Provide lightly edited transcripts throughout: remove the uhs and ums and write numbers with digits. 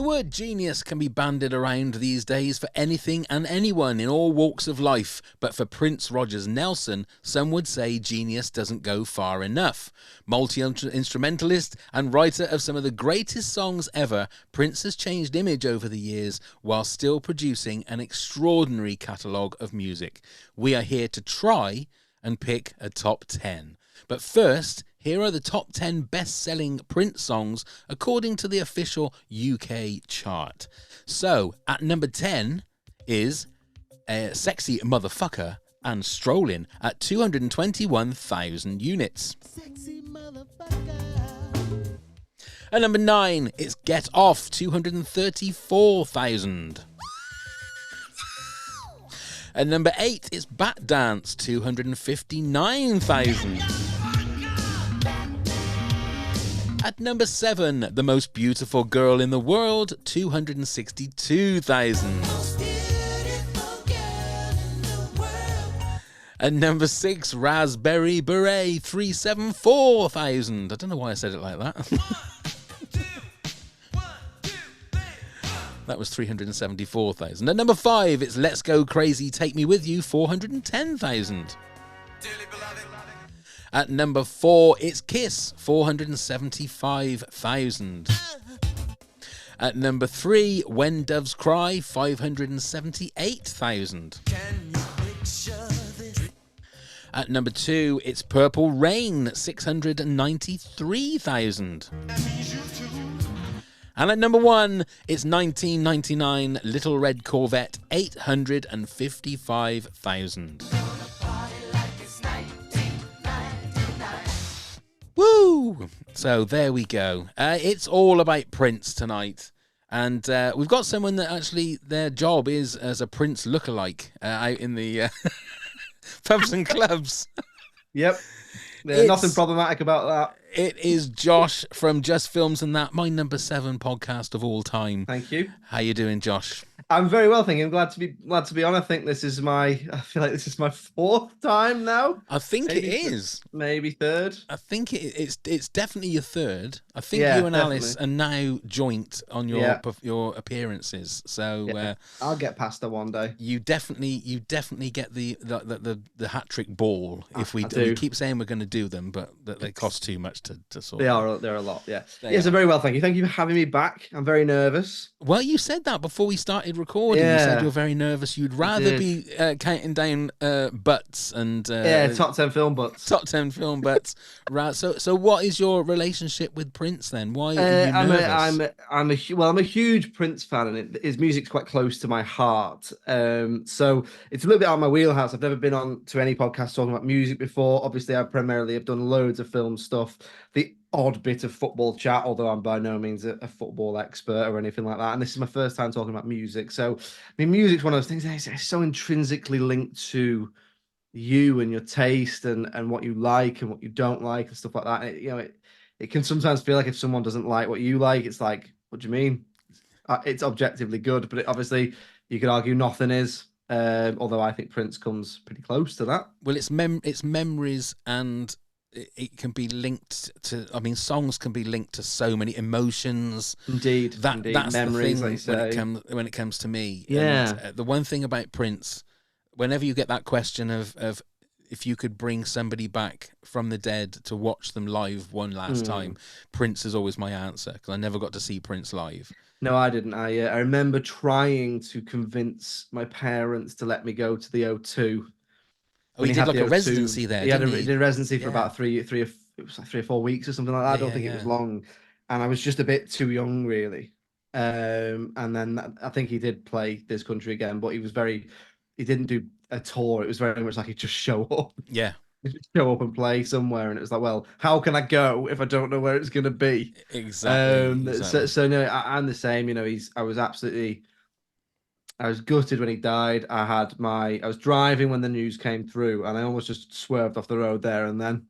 word genius can be bandied around these days for anything and anyone in all walks of life, but for Prince Rogers Nelson, some would say genius doesn't go far enough. Multi-instrumentalist and writer of some of the greatest songs ever, Prince has changed image over the years while still producing an extraordinary catalogue of music. We are here to try and pick a top 10. But first, here are the top 10 best-selling Prince songs according to the official UK chart. So, at number 10 is Sexy Motherfucker and Strolling at 221,000 units. Sexy motherfucker. At number 9, it's Get Off, 234,000. At number 8, it's Bat Dance, 259,000. At number 7, The Most Beautiful Girl in the World, 262,000. At number 6, Raspberry Beret, 374,000. I don't know why I said it like that. That was 374,000. At number 5, it's Let's Go Crazy, Take Me With You, 410,000. At number 4, it's Kiss, 475,000. At number 3, When Doves Cry, 578,000. At number 2, it's Purple Rain, 693,000. And at number 1, it's 1999 Little Red Corvette, 855,000. Woo! So there we go. It's all about Prince tonight. And we've got someone that actually their job is as a Prince lookalike out in the pubs and clubs. Yep. There's nothing problematic about that. It is Josh from Just Films and That, my number 7 podcast of all time. Thank you. How you doing, Josh? I'm very well, thank you. I'm glad to be on. I think this is I feel like this is my 4th time now. I think it is. Maybe 3rd. I think it's definitely your 3rd. I think yeah, you and definitely. Alice are now joint on your appearances. So I'll get past her one day. You definitely get the hat trick ball if we do. We keep saying we're going to do them, but they cost too much to sort. They're a lot. Yeah. So very well, thank you. Thank you for having me back. I'm very nervous. Well, you said that before we started recording. You said you're very nervous. You'd rather be counting down butts and top 10 film butts. Top 10 film butts. Right. So what is your relationship with Prince then? Why are you nervous? I'm a huge Prince fan, and his music's quite close to my heart. So it's a little bit out of my wheelhouse. I've never been on to any podcast talking about music before. Obviously, I primarily have done loads of film stuff. The odd bit of football chat, although I'm by no means a football expert or anything like that. And this is my first time talking about music. So, I mean, music's one of those things that is so intrinsically linked to you and your taste and what you like and what you don't like and stuff like that. It can sometimes feel like if someone doesn't like what you like, it's like, what do you mean? It's objectively good, but obviously you could argue nothing is. Although I think Prince comes pretty close to that. Well, it's memories, and it can be linked to. I mean, songs can be linked to so many emotions. Indeed, that's memories, the thing when it comes to me. Yeah. And, the one thing about Prince, whenever you get that question of if you could bring somebody back from the dead to watch them live one last time, Prince is always my answer, because I never got to see Prince live. No, I didn't. I remember trying to convince my parents to let me go to the O2. Oh, he did like a residency there, he did a residency for about three or 4 weeks or something like that. I don't think it was long. And I was just a bit too young, really. And then I think he did play This Country Again, but he didn't do a tour. It was very much like he'd just show up. Yeah. Show up and play somewhere, and it was like, well, how can I go if I don't know where it's going to be? Exactly. So no, I'm the same. I was gutted when he died. I was driving when the news came through, and I almost just swerved off the road there and then.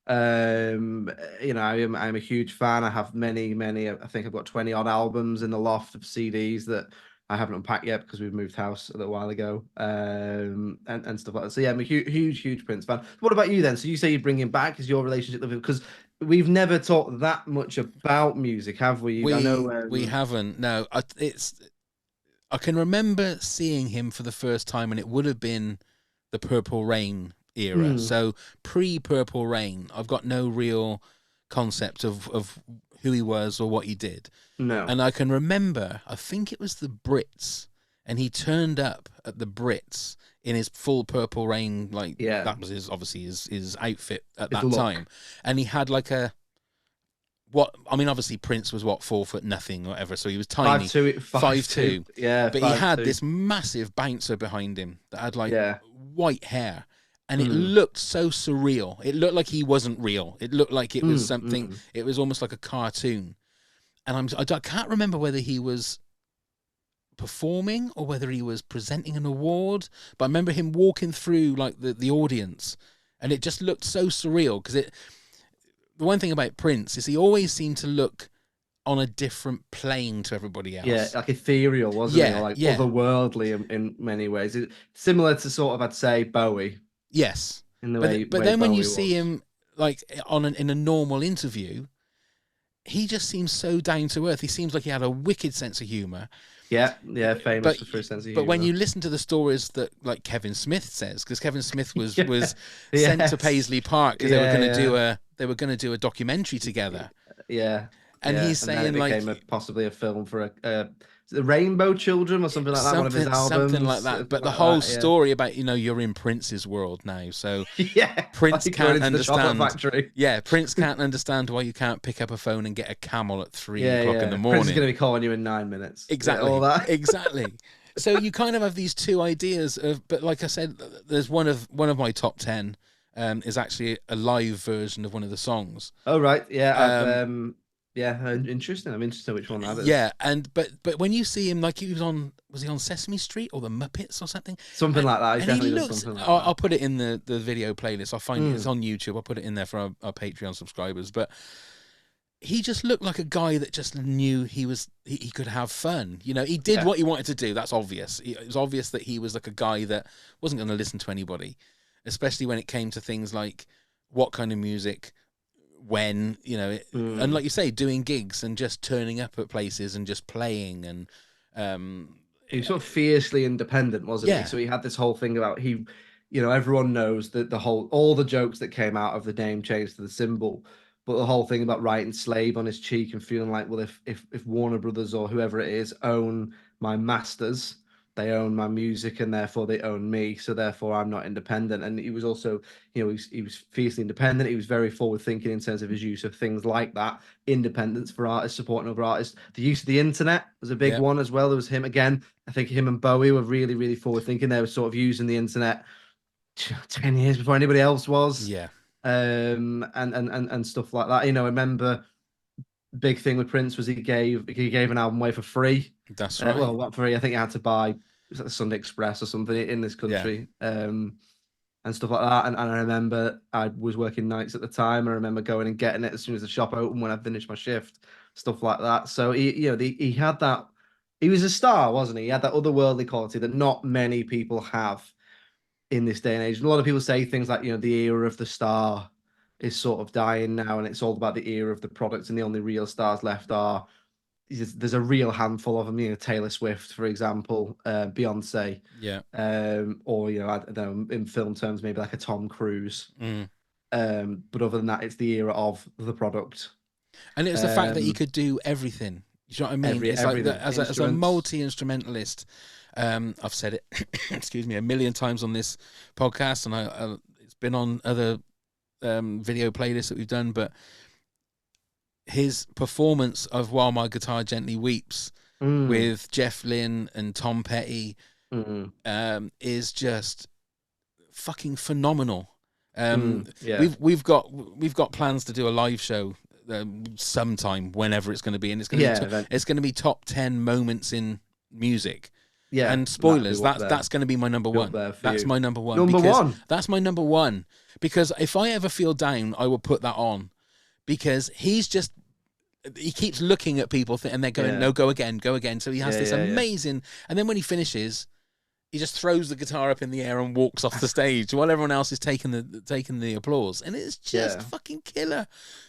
I'm a huge fan. I have many. I think I've got 20 odd albums in the loft of CDs that I haven't unpacked yet because we've moved house a little while ago, and stuff like that. So yeah, I'm a huge Prince fan. What about you then? So you say you bring him back? Is your relationship with him? Because we've never talked that much about music, have we? I know. We haven't. No, I can remember seeing him for the first time, and it would have been the Purple Rain era. So pre-Purple Rain, I've got no real concept of who he was or what he did. No. And I can remember, I think it was the Brits, and he turned up at the Brits in his full Purple Rain, like that was his outfit at that time, and he had like obviously Prince was 4'0" or whatever, so he was tiny, 5'2", yeah, but he had this massive bouncer behind him that had like white hair, and it looked so surreal. It looked like he wasn't real. It looked like it was something. It was almost like a cartoon, and I can't remember whether he was performing or whether he was presenting an award, but I remember him walking through like the audience, and it just looked so surreal because the one thing about Prince is he always seemed to look on a different plane to everybody else. Yeah, like ethereal, wasn't he? Or like otherworldly in many ways. Similar to sort of, I'd say, Bowie. Yes. In the way, but then when you see him like in a normal interview, he just seems so down to earth. He seems like he had a wicked sense of humor. Yeah, famous for his sense of humor. But when you listen to the stories that like Kevin Smith says, because Kevin Smith was sent to Paisley Park because they were going to do a documentary together. Yeah, and he's saying and it became possibly a film for the Rainbow Children or something like that. One of his albums, something like that. But the whole story about you're in Prince's world now, so Prince can't understand. Yeah, Prince can't understand why you can't pick up a phone and get a camel at 3 o'clock in the morning. Prince is going to be calling you in 9 minutes. Exactly, all that. Exactly. So you kind of have these two ideas of, but like I said, there's one of my top 10 is actually a live version of one of the songs. Oh right, yeah. Interesting. I'm interested in which one that is. Yeah, but when you see him, like was he on Sesame Street or the Muppets or something? Something like that. And he looks. I'll put it in the video playlist. I'll find it. It's on YouTube. I'll put it in there for our Patreon subscribers. But he just looked like a guy that just knew he could have fun. He did what he wanted to do. That's obvious. It was obvious that he was like a guy that wasn't going to listen to anybody, especially when it came to things like what kind of music. When and like you say, doing gigs and just turning up at places and just playing, and he was sort of fiercely independent, wasn't he? So he had this whole thing about everyone knows that all the jokes that came out of the name change to the symbol, but the whole thing about writing slave on his cheek and feeling like, well, if Warner Brothers or whoever it is own my masters, they own my music and therefore they own me, so therefore I'm not independent. And he was also, he was fiercely independent. He was very forward thinking in terms of his use of things like that, independence for artists, supporting other artists. The use of the internet was a big one as well. There was him again. I think him and Bowie were really, really forward thinking. They were sort of using the internet 10 years before anybody else was. Yeah. And stuff like that. I remember big thing with Prince was he gave an album away for free. That's right. Well, not free. I think you had to buy the Sunday Express or something in this country, and stuff like that. And I remember I was working nights at the time. I remember going and getting it as soon as the shop opened when I finished my shift, stuff like that. So he had that. He was a star, wasn't he? He had that otherworldly quality that not many people have in this day and age. And a lot of people say things like, the era of the star is sort of dying now, and it's all about the era of the product, and the only real stars left are. There's a real handful of them, Taylor Swift, for example, Beyonce, or I don't know, in film terms, maybe like a Tom Cruise. But other than that, it's the era of the product, and it's the fact that he could do everything. You know what I mean? It's like as a multi-instrumentalist. I've said it, excuse me, a million times on this podcast, and it's been on other video playlists that we've done, but. His performance of While My Guitar Gently Weeps with Jeff Lynne and Tom Petty is just fucking phenomenal. We've got plans to do a live show sometime, whenever it's going to be, and it's going to be top 10 moments in music. Yeah, and spoilers, that's going to be my number one. That's my number one. That's my number one, because if I ever feel down, I will put that on. Because he keeps looking at people and they're going, no, go again. So he has this amazing, and then when he finishes, he just throws the guitar up in the air and walks off the stage while everyone else is taking the applause, and it's just Yeah. fucking killer.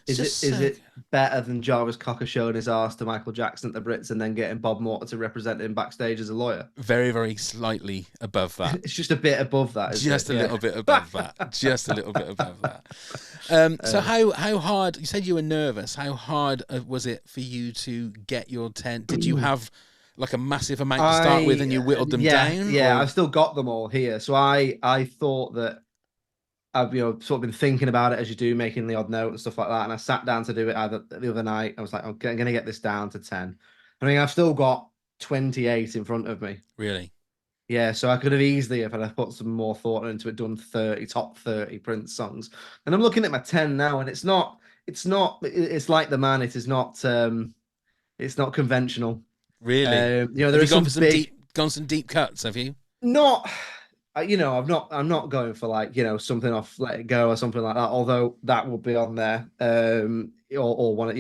It's Is just it is so good. it better than Jarvis Cocker showing his ass to Michael Jackson at the Brits and then getting Bob Mortimer to represent him backstage as a lawyer? Very, very slightly above that. It's just a bit above that, isn't Just it? a Yeah. little bit above that. Just a little bit above that. So Uh, how hard? You said you were nervous. How hard was it for you to get your 10? Did you have like a massive amount to start with, and you whittled them down, yeah, or I've still got them all here. So I thought that I've sort of been thinking about it as you do, making the odd note and stuff like that. And I sat down to do it either the other night. I was like, I'm going to get this down to 10. I mean, I've still got 28 in front of me. really? Yeah, so I could have easily, if I'd put some more thought into it, done 30 top 30 Prince songs. And I'm looking at my 10 now, and it's like the man. It is not it's not conventional. Really? There Have are you gone some for big, some deep cuts? Have you? not I'm not going for like something off Let It Go or something like that, although that will be on there. Or one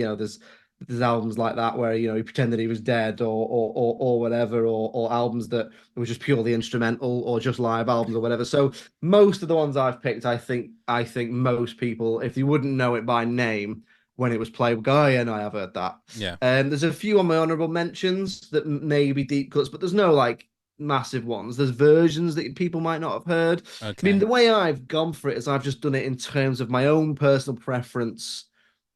there's albums like that where he pretended he was dead, or whatever, or albums that were just purely instrumental or just live albums or whatever. So most of the ones I've picked, I think most people, if you wouldn't know it by name when it was played, would go, oh yeah, no, I've heard that. Yeah. There's a few on my honorable mentions that may be deep cuts, but there's no like massive ones. There's versions that people might not have heard. I mean, Okay. the way I've gone for it is I've just done it in terms of my own personal preference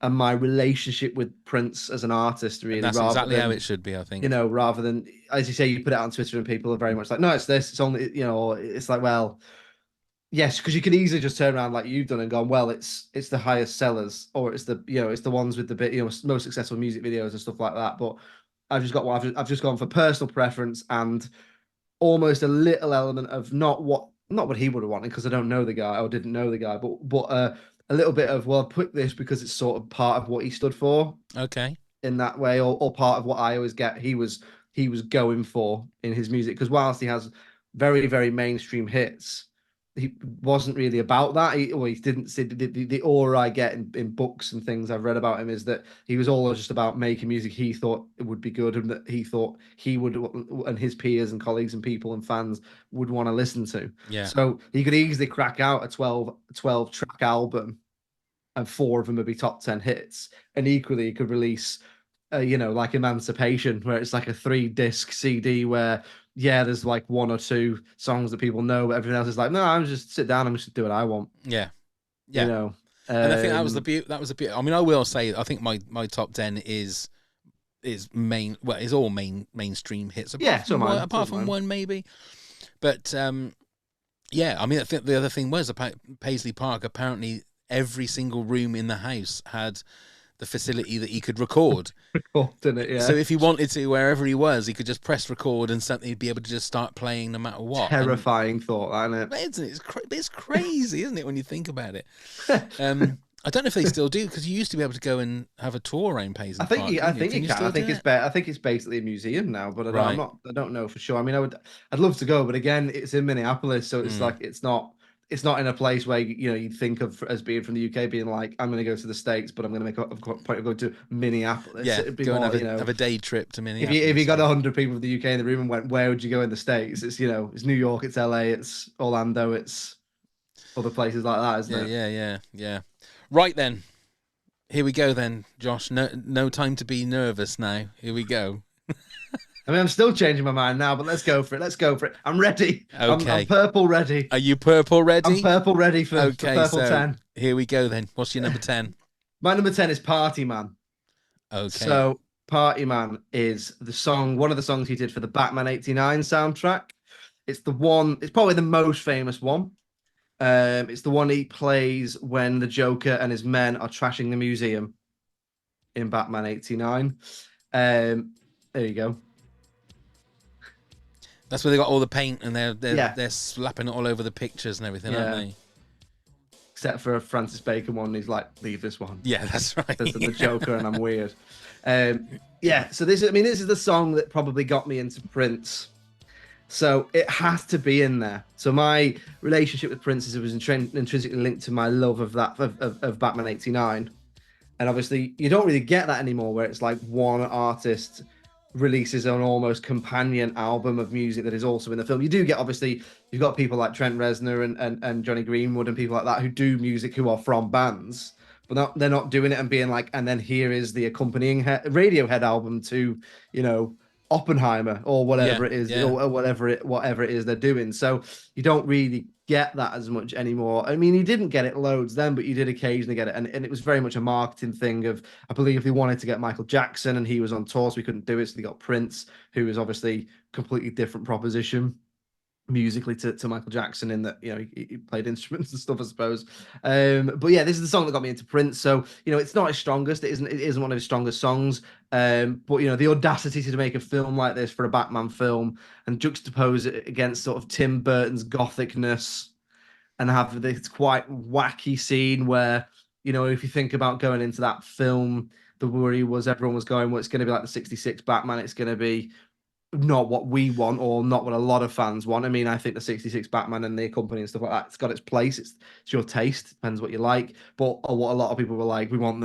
and my relationship with Prince as an artist, And really, that's rather exactly how than it should be, I think. rather than, as you say, you put it on Twitter and people are very much like, no, it's this, it's only, it's like, well, yes, because you could easily just turn around like you've done and gone, well, it's the highest sellers, or it's the it's the ones with the bit most successful music videos and stuff like that. But I've just gone for personal preference and almost a little element of not what he would have wanted, because I don't know the guy or didn't know the guy, but a little bit of, well, I picked this because it's sort of part of what he stood for Okay. in that way, or part of what I always get he was going for in his music. Because whilst he has very, very mainstream hits, he wasn't really about that. He didn't see the aura I get in books and things I've read about him is that he was always just about making music he thought it would be good, and that he thought he would, and his peers and colleagues and people and fans would want to listen to. Yeah. So he could easily crack out a 12 track album, and four of them would be top 10 hits. And equally, he could release like Emancipation, where it's like a 3-disc CD where, yeah, there's like one or two songs that people know, but everything else is like, no, I'm just sit down and just do what I want. Yeah. You Yeah. know. And I think that was the beauty. That was the beauty. I mean, I will say, I think my top 10 is all mainstream hits, Yeah, so mine. apart from one maybe. But yeah, I mean, I think the other thing was Paisley Park. Apparently, every single room in the house had the facility that he could record. Recording it, yeah. So if he wanted to, wherever he was, he could just press record and something he'd be able to just start playing no matter what. Terrifying thought, isn't it? Isn't it? It's crazy, isn't it, when you think about it? I don't know if they still do, because you used to be able to go and have a tour around Paisley Park. I think you can. I think it's I think it's basically a museum now, but Right. I don't know for sure. I mean, I'd love to go, but again, it's in Minneapolis, so it's like it's not in a place where you'd think of as being from the UK, being like, I'm going to go to the States, but I'm going to make a point of going to Minneapolis. Yeah, It'd be go more, and have a day trip to Minneapolis. if you got 100 people from the UK in the room and went, where would you go in the States? It's it's New York, it's LA, it's Orlando, it's other places like that, isn't it? Yeah. Right then. Here we go then, Josh. No time to be nervous now. Here we go. I mean, I'm still changing my mind now, but let's go for it. I'm ready. Okay. I'm purple ready. Are you purple ready? I'm purple ready for purple 10. Here we go then. What's your number 10? My number 10 is Party Man. Okay. So Party Man is one of the songs he did for the Batman 89 soundtrack. It's probably the most famous one. It's the one he plays when the Joker and his men are trashing the museum in Batman 89. There you go. That's where they got all the paint and they're slapping it all over the pictures and everything, aren't they? Except for a Francis Bacon one, he's like, leave this one. Yeah, that's right. There's the Joker and I'm weird. So this is the song that probably got me into Prince. So it has to be in there. So my relationship with Prince was intrinsically linked to my love of Batman 89. And obviously you don't really get that anymore, where it's like one artist releases an almost companion album of music that is also in the film. You do get, obviously, you've got people like Trent Reznor and Johnny Greenwood and people like that who do music who are from bands, but they're not doing it and being like, and then here is the accompanying Radiohead album to, you know, Oppenheimer or Yeah, whatever it is, yeah. or whatever it is they're doing. So you don't really get that as much anymore. I mean, you didn't get it loads then, but you did occasionally get it, and it was very much a marketing thing of, I believe they wanted to get Michael Jackson and he was on tour, so we couldn't do it. So they got Prince, who was obviously completely different proposition musically to Michael Jackson in that, you know, he played instruments and stuff, I suppose. But yeah, this is the song that got me into Prince. So, you know, it's not his strongest. It isn't one of his strongest songs. But you know, the audacity to make a film like this for a Batman film and juxtapose it against sort of Tim Burton's gothicness and have this quite wacky scene where, you know, if you think about going into that film, the worry was everyone was going, well, it's going to be like the 66 Batman. It's going to be not what we want or not what a lot of fans want. I mean, I think the 66 Batman and the company and stuff like that, it's got its place. It's your taste, depends what you like. But what a lot of people were like, we want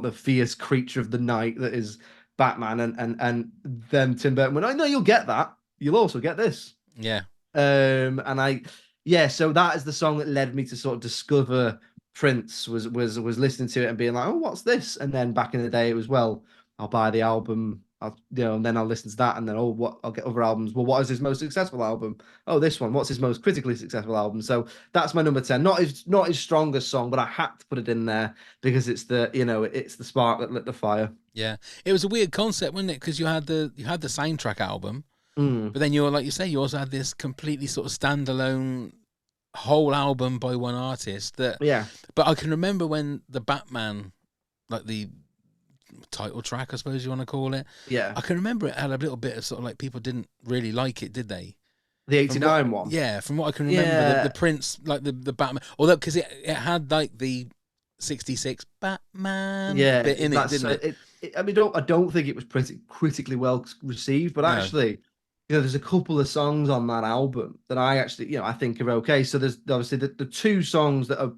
the fierce creature of the night that is Batman, and then Tim Burton went, oh no, you'll get that. You'll also get this. Yeah. And yeah, so that is the song that led me to sort of discover Prince. Was listening to it and being like, oh, what's this? And then back in the day, it was, well, I'll buy the album, and then I'll listen to that, and then, oh, what, I'll get other albums. Well, what is his most successful album? Oh, this one. What's his most critically successful album? So that's my number 10. Not his strongest song, but I had to put it in there because it's it's the spark that lit the fire. Yeah. It was a weird concept, wasn't it? Because you had the soundtrack album, Mm. but then you're like you say, you also had this completely sort of standalone whole album by one artist. Yeah, But I can remember when the Batman, like the title track, I suppose you want to call it. yeah. I can remember it had a little bit of sort of like people didn't really like it, did they? The From what, 89 one. yeah, from what I can remember, Yeah, the Prince, like the Batman, although because it had like the 66 Batman yeah. bit in it, That's didn't it? I mean, I don't think it was pretty critically well received, but No, actually, there's a couple of songs on that album that I actually, I think are okay. So there's obviously the two songs that are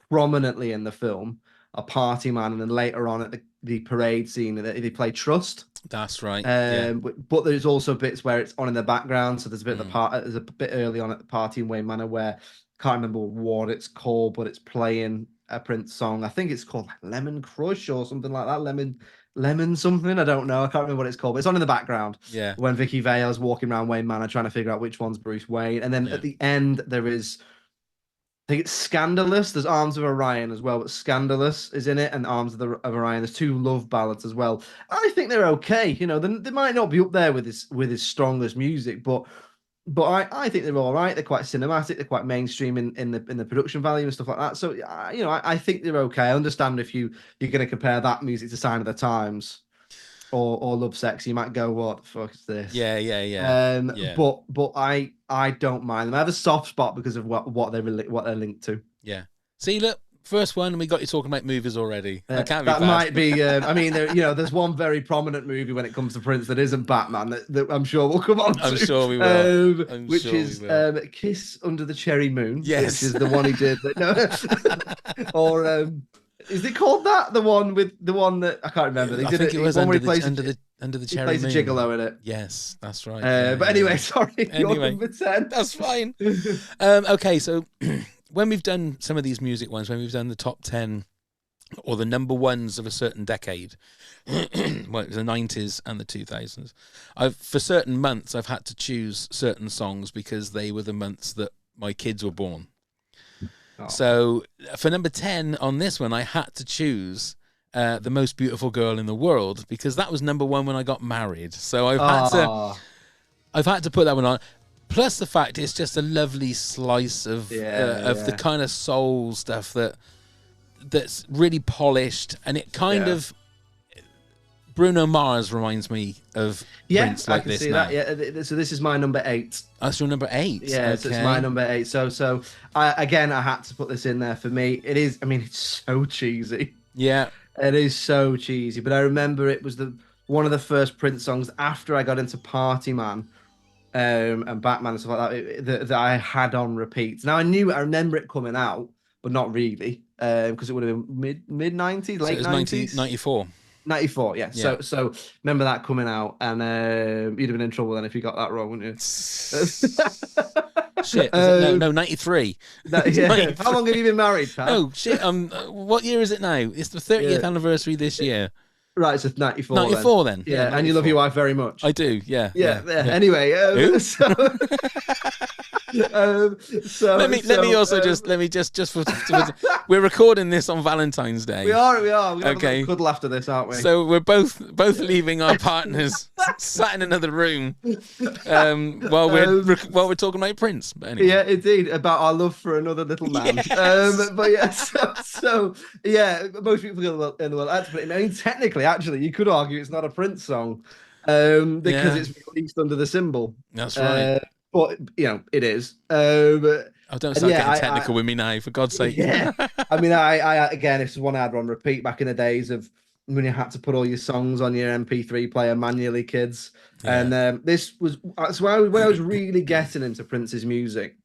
prominently in the film are Party Man, and then later on at the parade scene, they play Trust. that's right. Yeah. But there's also bits where it's on in the background. So there's a bit of the Mm. part. There's a bit early on at the party in Wayne Manor where I can't remember what it's called, but it's playing a Prince song. I think it's called like Lemon Crush or something like that. Lemon something. I don't know. I can't remember what it's called, but it's on in the background Yeah. when Vicky Vale's walking around Wayne Manor trying to figure out which one's Bruce Wayne. And then Yeah. at the end there is, I think it's Scandalous. There's Arms of Orion as well, but Scandalous is in it, and of Orion. There's two love ballads as well. I think they're okay. They might not be up there with his strongest music, but I think they're all right. They're quite cinematic. They're quite mainstream in the production value and stuff like that. So I think they're okay. I understand if you're going to compare that music to Sign of the Times or Love Sex, you might go, what the fuck is this? Yeah. Yeah. Yeah. Yeah. But I don't mind them. I have a soft spot because of what they're linked to. Yeah. See, look, first one, and we got you talking about movies already. That can't be That bad. might be. I mean, there's one very prominent movie when it comes to Prince that isn't Batman that I'm sure we'll come on to. I'm sure we will. Which is Kiss Under the Cherry Moon. Yes. Which is the one he did. Or is it called that? The one that I can't remember. I think it was one where under the he cherry plays moon. a gigolo in it. Yes, that's right. But anyway, sorry. Anyway. You're number 10. That's fine. Okay, so when we've done some of these music ones, when we've done the top 10 or the number ones of a certain decade, well, it was the 90s and the 2000s, for certain months I've had to choose certain songs because they were the months that my kids were born. Oh. So for number 10 on this one, I had to choose The Most Beautiful Girl in the World because that was number one when I got married. So I've had to put that one on. Plus the fact it's just a lovely slice of the kind of soul stuff that's really polished, and it kind of Bruno Mars reminds me of Prince like I can this see now. that. Yeah, so this is my number 8. That's your number 8. Yeah, okay. so it's my number 8. So I had to put this in there for me. It is. I mean, it's so cheesy. Yeah, it is so cheesy. But I remember it was one of the first Prince songs after I got into Party Man, and Batman and stuff like that I had on repeat. Now I remember it coming out, but not really, because it would have been mid 90s, late 90s. 1994. 94, yeah. Yeah. So remember that coming out, and you'd have been in trouble then if you got that wrong, wouldn't Shit, you? was it? No, 93. Yeah. How 93. long have you been married, pal? No, shit. What year is it now? It's the 30th Yeah. anniversary this year. Right, so 94 then. 94 then. Yeah, Yeah, and you love 94. your wife very much. I do. Yeah, Yeah, yeah, yeah. yeah. Anyway, Who? so um, let so me let me so also um, just for we're recording this on Valentine's we Day. are. We're gonna have a little Okay. cuddle after this, aren't we? So we're both leaving our partners sat in another room Um, while we're talking about Prince. But anyway. Yeah, indeed, about our love for another little man. Yes. But yeah, so yeah, most people in the world. I mean, technically, actually, you could argue it's not a Prince song, because Yeah, it's released under the symbol. that's right. Uh, but it is. Oh, don't And start yeah, getting technical with me now, for God's sake. yeah. I mean, I again, this is one I had on repeat back in the days of when you had to put all your songs on your MP3 player manually, kids. Yeah. And this was that's when I was really getting into Prince's music.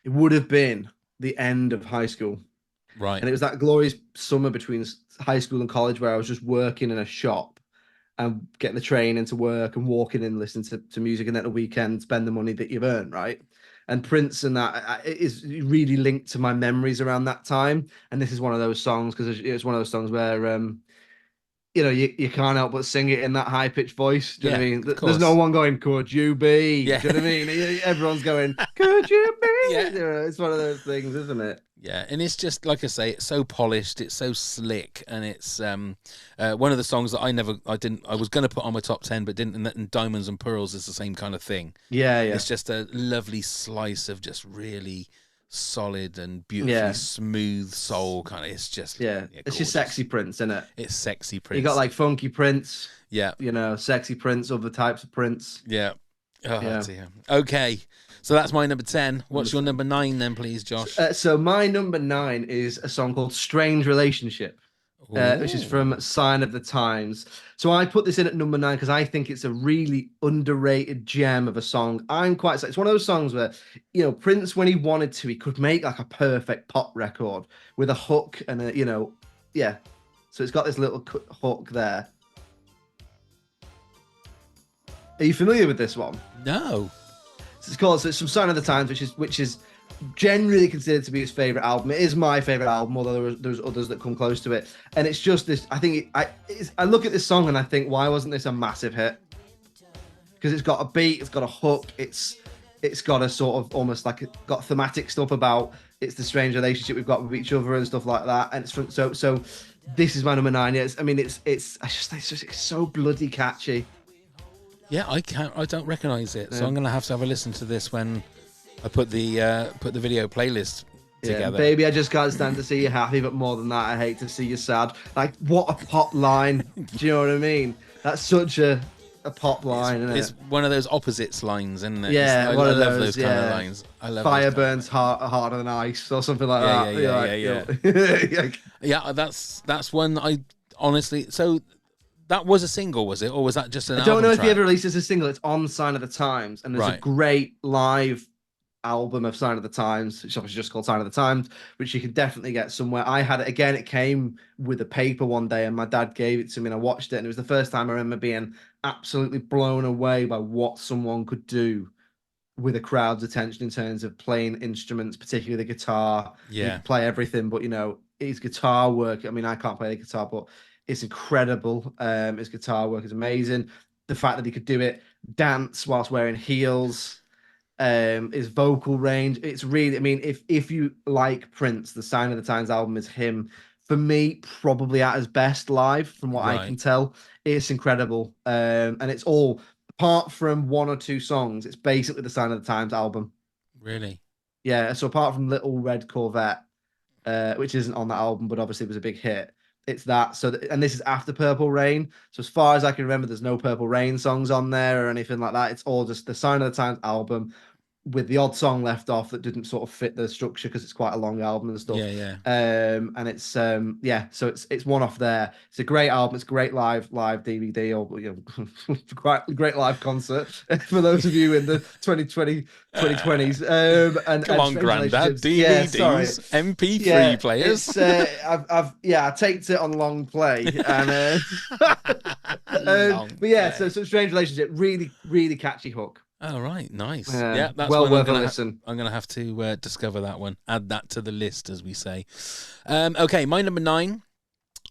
It would have been the end of high school. Right. And it was that glorious summer between high school and college where I was just working in a shop and getting the train into work and walking in, listening to music, and then at the weekend spend the money that you've earned, right? And Prince and that it is really linked to my memories around that time. And this is one of those songs because it's one of those songs where you can't help but sing it in that high pitched voice. Do you know Yeah, what I mean? of There's no course. one going, "Could you be?" Yeah. Do you know what I mean? Everyone's going, "Could you be?" Yeah. It's one of those things, isn't it? Yeah, and it's just like I say, it's so polished, it's so slick, and it's one of the songs that I was going to put on my top 10, but didn't. And Diamonds and Pearls is the same kind of thing. Yeah, yeah, It's just a lovely slice of just really solid and beautifully yeah, smooth soul kind of. It's just yeah. It's just gorgeous. sexy Prince, isn't it? It's sexy You Prince. got like funky Prince, Yeah, sexy Prince, other types of Prince. yeah. Oh Yeah. dear. Okay, so that's my number 10. What's your number 9 then, please, Josh? So my number 9 is a song called "Strange Relationship." Which is from Ooh. Sign of the Times. So I put this in at number 9 because I think it's a really underrated gem of a song. It's one of those songs where, Prince, when he wanted to, he could make like a perfect pop record with a hook and yeah. So it's got this little hook there. Are you familiar with this one? No. So it's from Sign of the Times, which is generally considered to be his favorite album. It is my favorite album, although there's others that come close to it. And it's just this. I think I look at this song and I think, why wasn't this a massive hit? Because it's got a beat, it's got a hook, it's got a sort of almost like got thematic stuff about it's the strange relationship we've got with each other and stuff like that. And so this is my number 9. Yes, I mean it's so bloody catchy. Yeah, I don't recognize it, so Yeah. I'm gonna have a listen to this when I put the video playlist Yeah, together. baby, I just can't stand to see you happy, but more than that, I hate to see you sad. Like, what a pop line. Do you know what I mean? That's such a pop line, isn't It's it? one of those opposites lines, isn't it? Yeah, I one of love those, those kind of yeah. lines. I love Fire those kind of burns harder than ice, or something like Yeah, that. yeah. Yeah, that's one I honestly. So that was a single, was it, or was that just an I don't album know if he track? ever released as a single. It's on Sign of the Times, and there's a Right. great live album of Sign of the Times, which obviously just called Sign of the Times, which you can definitely get somewhere. I had it again, it came with a paper one day, and my dad gave it to me, and I watched it, and it was the first time I remember being absolutely blown away by what someone could do with a crowd's attention in terms of playing instruments, particularly the guitar. He Yeah. could play everything, but his guitar work. I mean, I can't play the guitar, but it's incredible. His guitar work is amazing. The fact that he could do it, dance whilst wearing heels, his vocal range. It's really, I mean, if you like Prince, the Sign of the Times album is him. For me, probably at his best live, from what I can Right. tell. It's incredible. And it's all apart from one or two songs, it's basically the Sign of the Times album. Really. Yeah, so apart from Little Red Corvette, which isn't on that album, but obviously was a big hit. It's that. And this is after Purple Rain. So as far as I can remember, there's no Purple Rain songs on there or anything like that. It's all just the Sign of the Times album. with the odd song left off that didn't sort of fit the structure because it's quite a long album and stuff. Yeah. And it's so it's one off there. It's a great album. It's a great live DVD or great live concert for those of you in the 2020s. And Come on, Strange Grandad. Relationships. Yeah, sorry. DVDs, MP3 players. It's, I taped it on long play and but yeah, so Strange Relationship, really catchy hook. Oh, right, nice. Yeah, that's well one worth a listen. I'm gonna have to discover that one. Add that to the list, as we say. Okay, my number 9.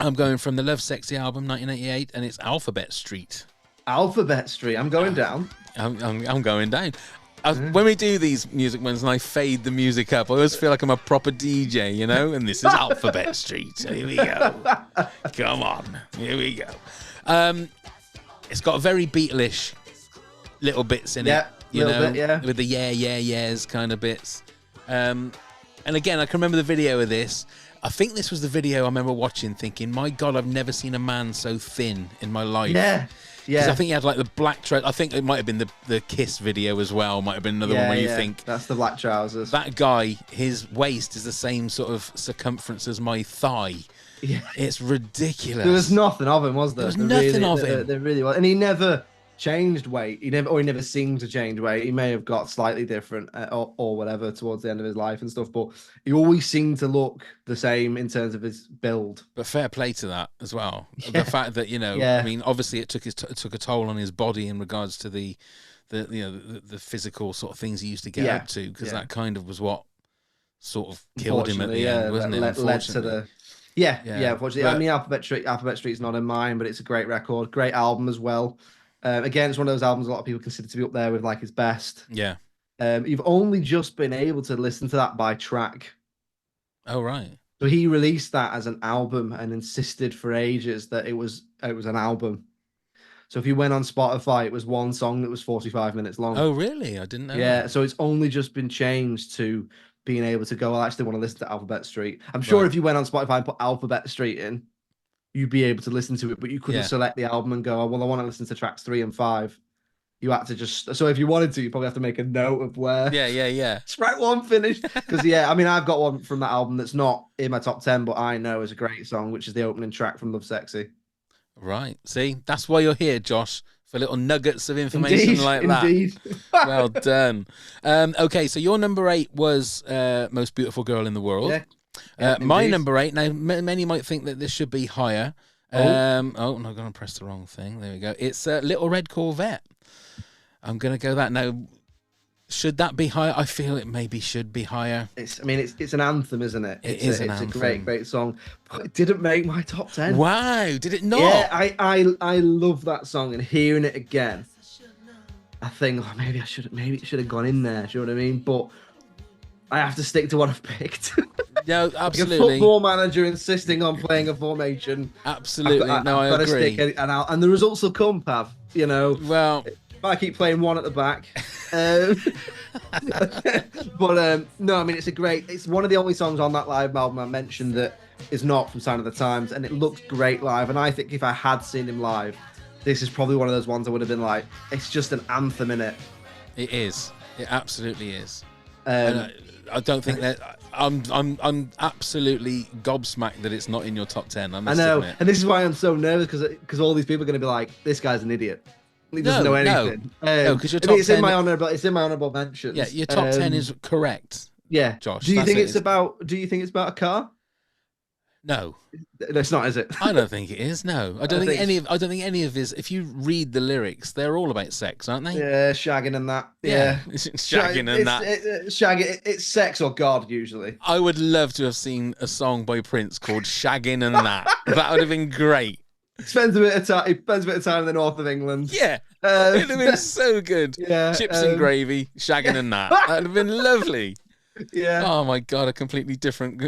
I'm going from the Love Sexy album, 1988, and it's Alphabet Street. Alphabet Street. I'm going down. I'm going down. When we do these music ones and I fade the music up, I always feel like I'm a proper DJ, you know? And this is Alphabet Street. Here we go. Come on. Here we go. It's got a very Beatlish little bits in it, you know, with the yeahs kind of bits. And again, I can remember the video of this. I think this was the video I remember watching thinking, my God, I've never seen a man so thin in my life. Yeah. Because I think he had like the black trousers. I think it might have been the Kiss video as well. Might have been another one where you think that's the black trousers. That guy, his waist is the same sort of circumference as my thigh. Yeah, it's ridiculous. There was nothing of him, was there? There was nothing of him. There really was, and he never changed weight. He never seemed to change weight. He may have got slightly different or whatever towards the end of his life and stuff, but he always seemed to look the same in terms of his build. But fair play to that as well. The fact that, you know, I mean, obviously it took a toll on his body in regards to the physical sort of things he used to get up to, because that kind of was what sort of killed him at the end, wasn't it? Led to the unfortunately. But, I mean, Alphabet Street's not in mine, but it's a great record, great album as well. Again, it's one of those albums a lot of people consider to be up there with like his best. Yeah. You've only just been able to listen to that by track. Oh, right. So he released that as an album and insisted for ages that it was an album. So if you went on Spotify, it was one song that was 45 minutes long. Oh, really? I didn't know. Yeah, so it's only just been changed to being able to go, I actually want to listen to Alphabet Street. I'm sure if you went on Spotify and put Alphabet Street in, you'd be able to listen to it, but you couldn't select the album and go, oh, well, I want to listen to tracks 3 and 5. You had to just, so if you wanted to, you probably have to make a note of where track 1 finished. Because I mean, I've got one from that album that's not in my top 10, but I know is a great song, which is the opening track from Love Sexy. Right. See, that's why you're here, Josh, for little nuggets of information like that. Indeed. Well done. Okay, so your number 8 was Most Beautiful Girl in the World. Yeah. My number 8, now many might think that this should be higher. I'm going to press the wrong thing. There we go. It's Little Red Corvette. I'm going to go that. Now, should that be higher? I feel it maybe should be higher. It's an anthem, isn't it? It's an anthem. It's a great song. But it didn't make my top 10. Wow, did it not? Yeah, I love that song, and hearing it again, I think maybe it should have gone in there. Do you know what I mean? But I have to stick to what I've picked. No, absolutely. Like a football manager insisting on playing a formation. Absolutely. I've got to agree. And the results will come, Pav. You know. Well, if I keep playing one at the back. But no, I mean, it's one of the only songs on that live album I mentioned that is not from Sign of the Times, and it looks great live. And I think if I had seen him live, this is probably one of those ones I would have been like, it's just an anthem in it. It is. It absolutely is. I don't think that I'm absolutely gobsmacked that it's not in your top 10. I know, admit. And this is why I'm so nervous because all these people are going to be like, "This guy's an idiot. He doesn't know anything." No, because your top 10. It's in my honorable mentions. Yeah, your top 10 is correct. Yeah, Josh. Do you think it's about a car? No, it's not, is it? I don't think it is. No, I don't think any of his. If you read the lyrics, they're all about sex, aren't they? Yeah, shagging and that. Yeah, shagging and that. It's sex or God usually. I would love to have seen a song by Prince called "Shagging and That." That would have been great. Spends a bit of time in the north of England. Yeah, it'd have been so good. Yeah, chips and gravy, shagging and that. That'd have been lovely. Yeah. Oh my God, a completely different.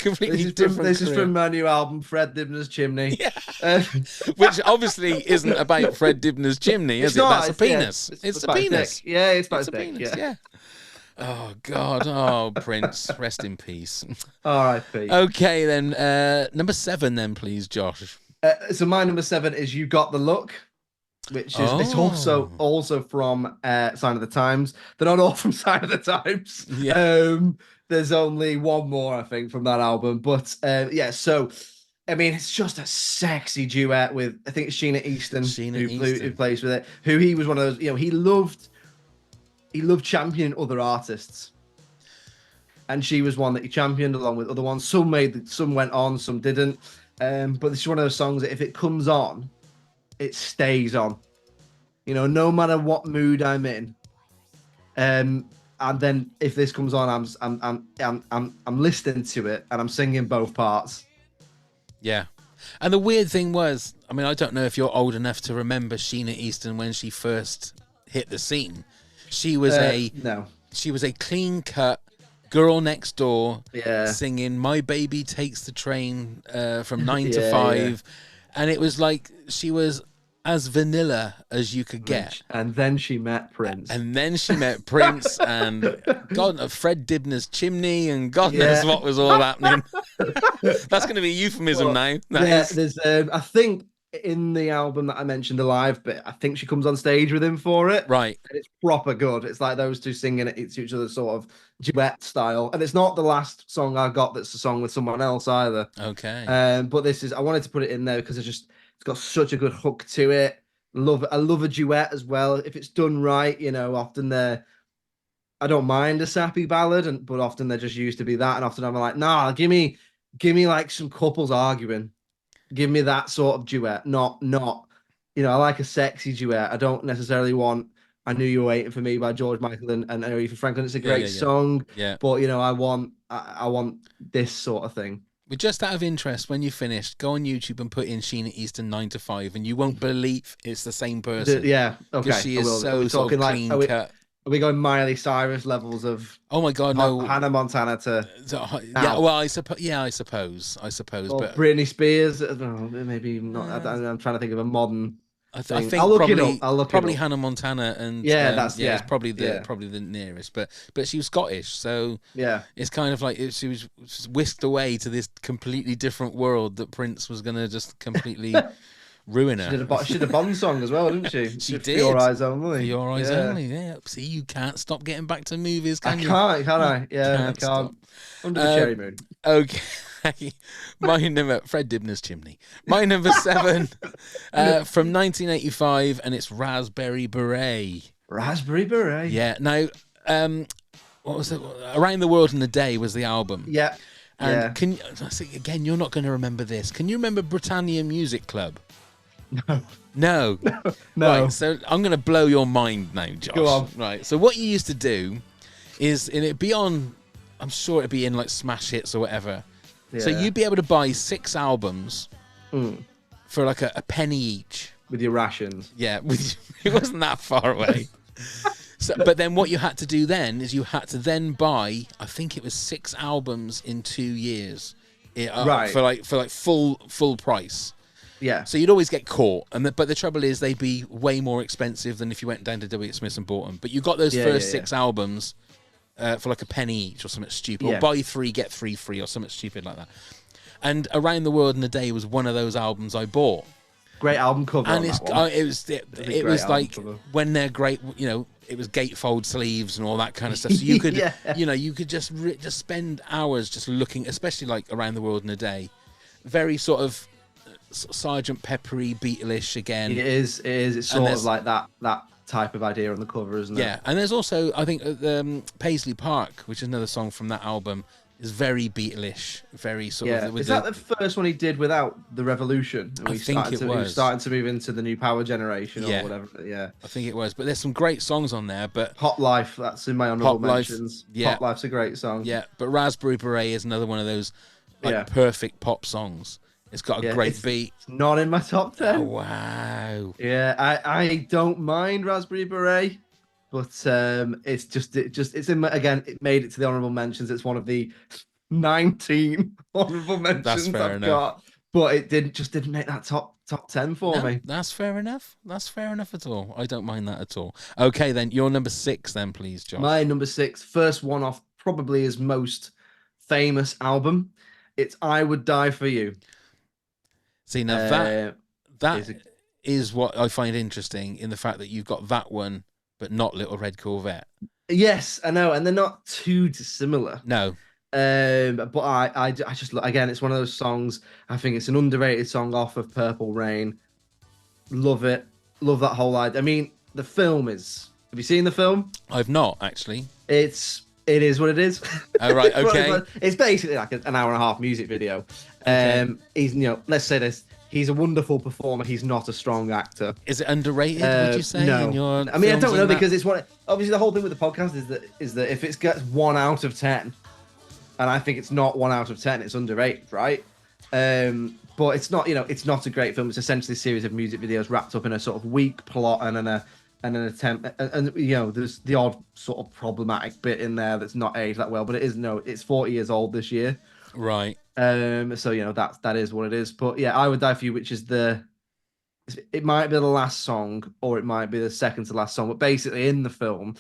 This is from my new album, Fred Dibner's Chimney. Yeah. Which obviously isn't about Fred Dibner's chimney, is it? That's a penis. It's a penis. Yeah, it's about a penis. Yeah. Oh God. Oh, Prince, rest in peace. R.I.P. Okay, then number 7, then please, Josh. So my number 7 is "You Got the Look." which is it's also Oh, also from Sign of the Times. They're not all from Sign of the Times. yeah. There's only one more, I think, from that album. But yeah, so I mean, it's just a sexy duet with I think it's Sheena Easton Sheena who Easton. plays with it. Who he was one of those, he loved championing other artists, and she was one that he championed along with other ones. Some went on, some didn't. But this is one of those songs that if it comes on, it stays on. No matter what mood I'm in. And then if this comes on, I'm listening to it and I'm singing both parts. Yeah. And the weird thing was, I mean, I don't know if you're old enough to remember Sheena Easton when she first hit the scene. She was No. she was a clean cut girl next door Yeah. singing "My Baby Takes the Train" from 9 to 5, Yeah. and it was like she was as vanilla as you could get. And then she met Prince. And then she met Prince and Fred Dibner's chimney and God knows Yeah. what was all happening. That's going to be a euphemism now. There's I think in the album that I mentioned, the live bit, I think she comes on stage with him for it. Right. And it's proper good. It's like those two singing it to each other, sort of duet style. And it's not the last song I got that's a song with someone else either. Okay. But I wanted to put it in there because it's got such a good hook to it. I love a duet as well. If it's done right, often I don't mind a sappy ballad, but often they're just used to be that. And often I'm like, nah, give me like some couples arguing. Give me that sort of duet, not. I like a sexy duet. I don't necessarily want "I Knew You Were Waiting for Me" by George Michael and Aretha Franklin. It's a Yeah, great yeah, yeah. song, Yeah. but I want this sort of thing. But just out of interest, when you finished, go on YouTube and put in Sheena Easton 9 to 5, and you won't believe it's the same person. Yeah, okay. Because she is so sort of clean cut. Are we going Miley Cyrus levels of Oh my God, no. Hannah Montana to Yeah, well, I suppose. Yeah, I suppose. or But Britney Spears? Maybe not. I'm trying to think of a modern I thing. think I'll look it up. probably Hannah Montana, and Yeah, it's probably yeah. the nearest. But she was Scottish, so Yeah. it's kind of like she was whisked away to this completely different world that Prince was going to just completely ruin her. She did a Bond song as well, didn't she? She For did. Your Eyes Only. For Your Eyes Yeah. Only. Yeah. See, you can't stop getting back to movies, can you? Can I? Yeah, Can't I can't. stop. Under the cherry moon. Okay. My number, Fred Dibner's chimney. My number 7 from 1985, and it's Raspberry Beret. Raspberry Beret. Yeah. Now, what was it? Around the World in a Day was the album. Yeah. And again, you're not going to remember this. Can you remember Britannia Music Club? No. No. Right, so I'm going to blow your mind now, Josh. Go on. Right. So what you used to do is, and it'd be on, I'm sure it'd be in like Smash Hits or whatever. Yeah. So you'd be able to buy 6 albums Mm. for like a penny each. With your rations. Yeah, it wasn't that far away. But then what you had to do then is you had to then buy, I think it was 6 albums in 2 years, Right. for like full price. Yeah. So you'd always get caught, but the trouble is they'd be way more expensive than if you went down to W. Smith's and bought them. But you got those first 6 albums for like a penny each or something stupid, Yeah. or buy 3 get 3 free or something stupid like that. And Around the World in a Day was one of those albums I bought. Great album cover. And on it was like cover. when they're great, it was gatefold sleeves and all that kind of stuff. So you could, Yeah. You could just spend hours just looking, especially like Around the World in a Day, very sort of Sergeant Peppery, Beatlish again. It is. It's sort of like that type of idea on the cover, isn't it? Yeah, and there's also, I think, Paisley Park, which is another song from that album, is very Beatlish, very sort of. Is that the first one he did without the Revolution? I think it was. He was starting to move into the new power generation Yeah. or whatever. Yeah. I think it was, but there's some great songs on there. But Hot Life, that's in my honorable Hot Life, mentions. yeah. Hot Life's a great song. yeah, but Raspberry Beret is another one of those perfect pop songs. It's got a great beat. It's not in my top 10. Oh, wow. Yeah, I don't mind Raspberry Beret, but it's in again. It made it to the honorable mentions. It's one of the 19 honorable mentions I've got, but it didn't make that top 10 for me. That's fair enough. That's fair enough at all. I don't mind that at all. Okay, then your number 6, then please, Josh. My number 6, first one off probably his most famous album. It's "I Would Die for You." See, now that is what I find interesting in the fact that you've got that one, but not Little Red Corvette. Yes, I know, and they're not too dissimilar. No. But I just again, it's one of those songs. I think it's an underrated song off of Purple Rain. Love it, love that whole idea. I mean, the film is. Have you seen the film? I've not, actually. It is what it is. Oh, right, okay. It's basically like an hour and a half music video. Okay. He's, let's say this. He's a wonderful performer. He's not a strong actor. Is it underrated, would you say? No. In your I mean, I don't know, that? because it's one. Obviously, the whole thing with the podcast is that if it gets 1 out of 10, and I think it's not 1 out of 10, it's underrated, right? But it's not, it's not a great film. It's essentially a series of music videos wrapped up in a sort of weak plot and an attempt, and there's the odd sort of problematic bit in there that's not aged that well, but it's 40 years old this year, right? So that is what it is. But yeah, I Would Die For You, which is it might be the last song, or it might be the second to last song, but basically in the film,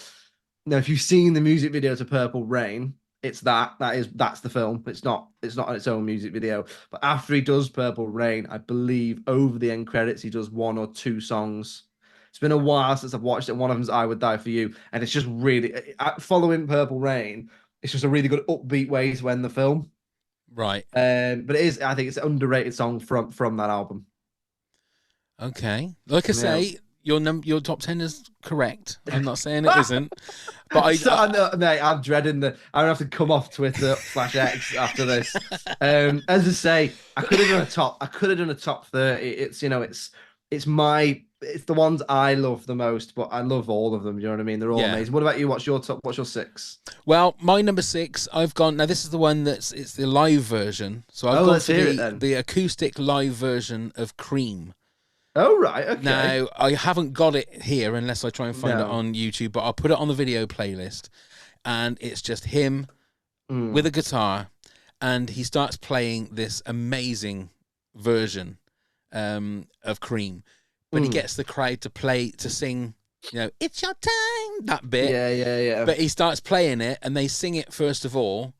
now if you've seen the music video to Purple Rain, it's that's the film. It's not on its own music video. But after he does Purple Rain, I believe over the end credits he does 1 or 2 songs. It's been a while since I've watched it. One of them's I Would Die For You. And it's just really, following Purple Rain, it's just a really good upbeat way to end the film. Right. But I think it's an underrated song from that album. Okay. Like I say, your top 10 is correct. I'm not saying it isn't. But mate, I'm dreading I'm gonna have to come off Twitter /X after this. As I say, I could have done a top 30. It's the ones I love the most, but I love all of them. You know what I mean? They're all amazing. What about you? What's your 6? Well, my number 6, I've gone. Now this is the one it's the live version. So I've gone for the acoustic live version of Cream. Oh, right. Okay. Now, I haven't got it here unless I try and find it on YouTube, but I'll put it on the video playlist. And it's just him with a guitar, and he starts playing this amazing version of Cream. But he gets the crowd to sing, it's your time, that bit. Yeah. But he starts playing it, and they sing it first of all.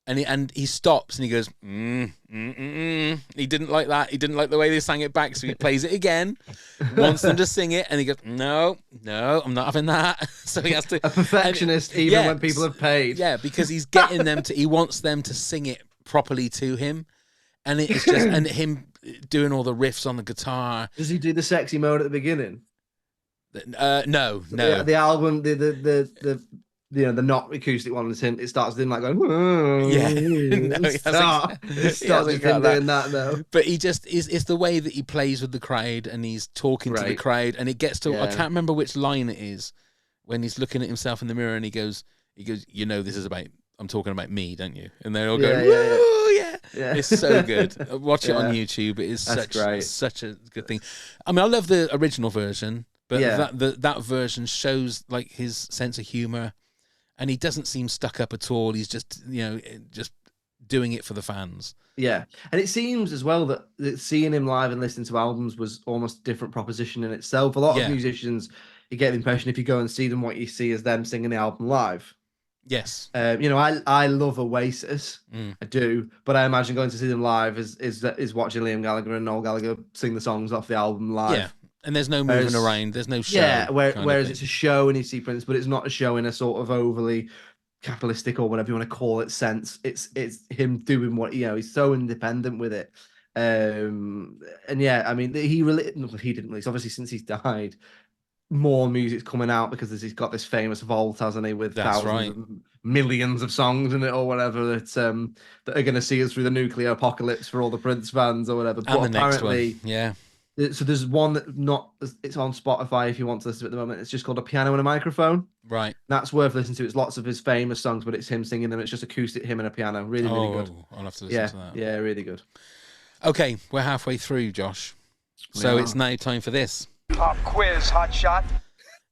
And he stops and he goes, He didn't like that. He didn't like the way they sang it back, so he plays it again, wants them to sing it, and he goes, no, I'm not having that. So he has to... A perfectionist, even when people have paid. Yeah, because he's getting them he wants them to sing it properly to him. And it's just, and him doing all the riffs on the guitar. Does he do the sexy mode at the beginning? No. The album, the not acoustic one is him. It starts with him like going, whoa. Yeah. No, he starts with him doing that though. But he just it's the way that he plays with the crowd, and he's talking to the crowd, and it gets to I can't remember which line it is when he's looking at himself in the mirror, and he goes, this is about, I'm talking about me, don't you? And they're all going, woo, yeah. It's so good. Watch it on YouTube. It is such a good thing. I mean, I love the original version, but that version shows like his sense of humor. And he doesn't seem stuck up at all. He's just, just doing it for the fans. Yeah. And it seems as well that seeing him live and listening to albums was almost a different proposition in itself. A lot of musicians, you get the impression if you go and see them, what you see is them singing the album live. Yes. I love Oasis. I do. But I imagine going to see them live is watching Liam Gallagher and Noel Gallagher sing the songs off the album live. Yeah. And there's no moving around. There's no show. Yeah, whereas it's a show and you see Prince, but it's not a show in a sort of overly capitalistic or whatever you want to call it sense. It's him doing what, he's so independent with it. And yeah, I mean, he didn't release, obviously, since he's died, more music's coming out because he's got this famous vault, hasn't he, with millions of songs in it or whatever that are going to see us through the nuclear apocalypse for all the Prince fans or whatever. And but the apparently, next one. Yeah. So there's one that it's on Spotify if you want to listen to it at the moment. It's just called A Piano and a Microphone. Right. That's worth listening to. It's lots of his famous songs, but it's him singing them. It's just acoustic, him and a piano. Really, really good. I'll have to listen to that. Yeah, really good. Okay, we're halfway through, Josh. So it's now time for this. Pop quiz, hot shot.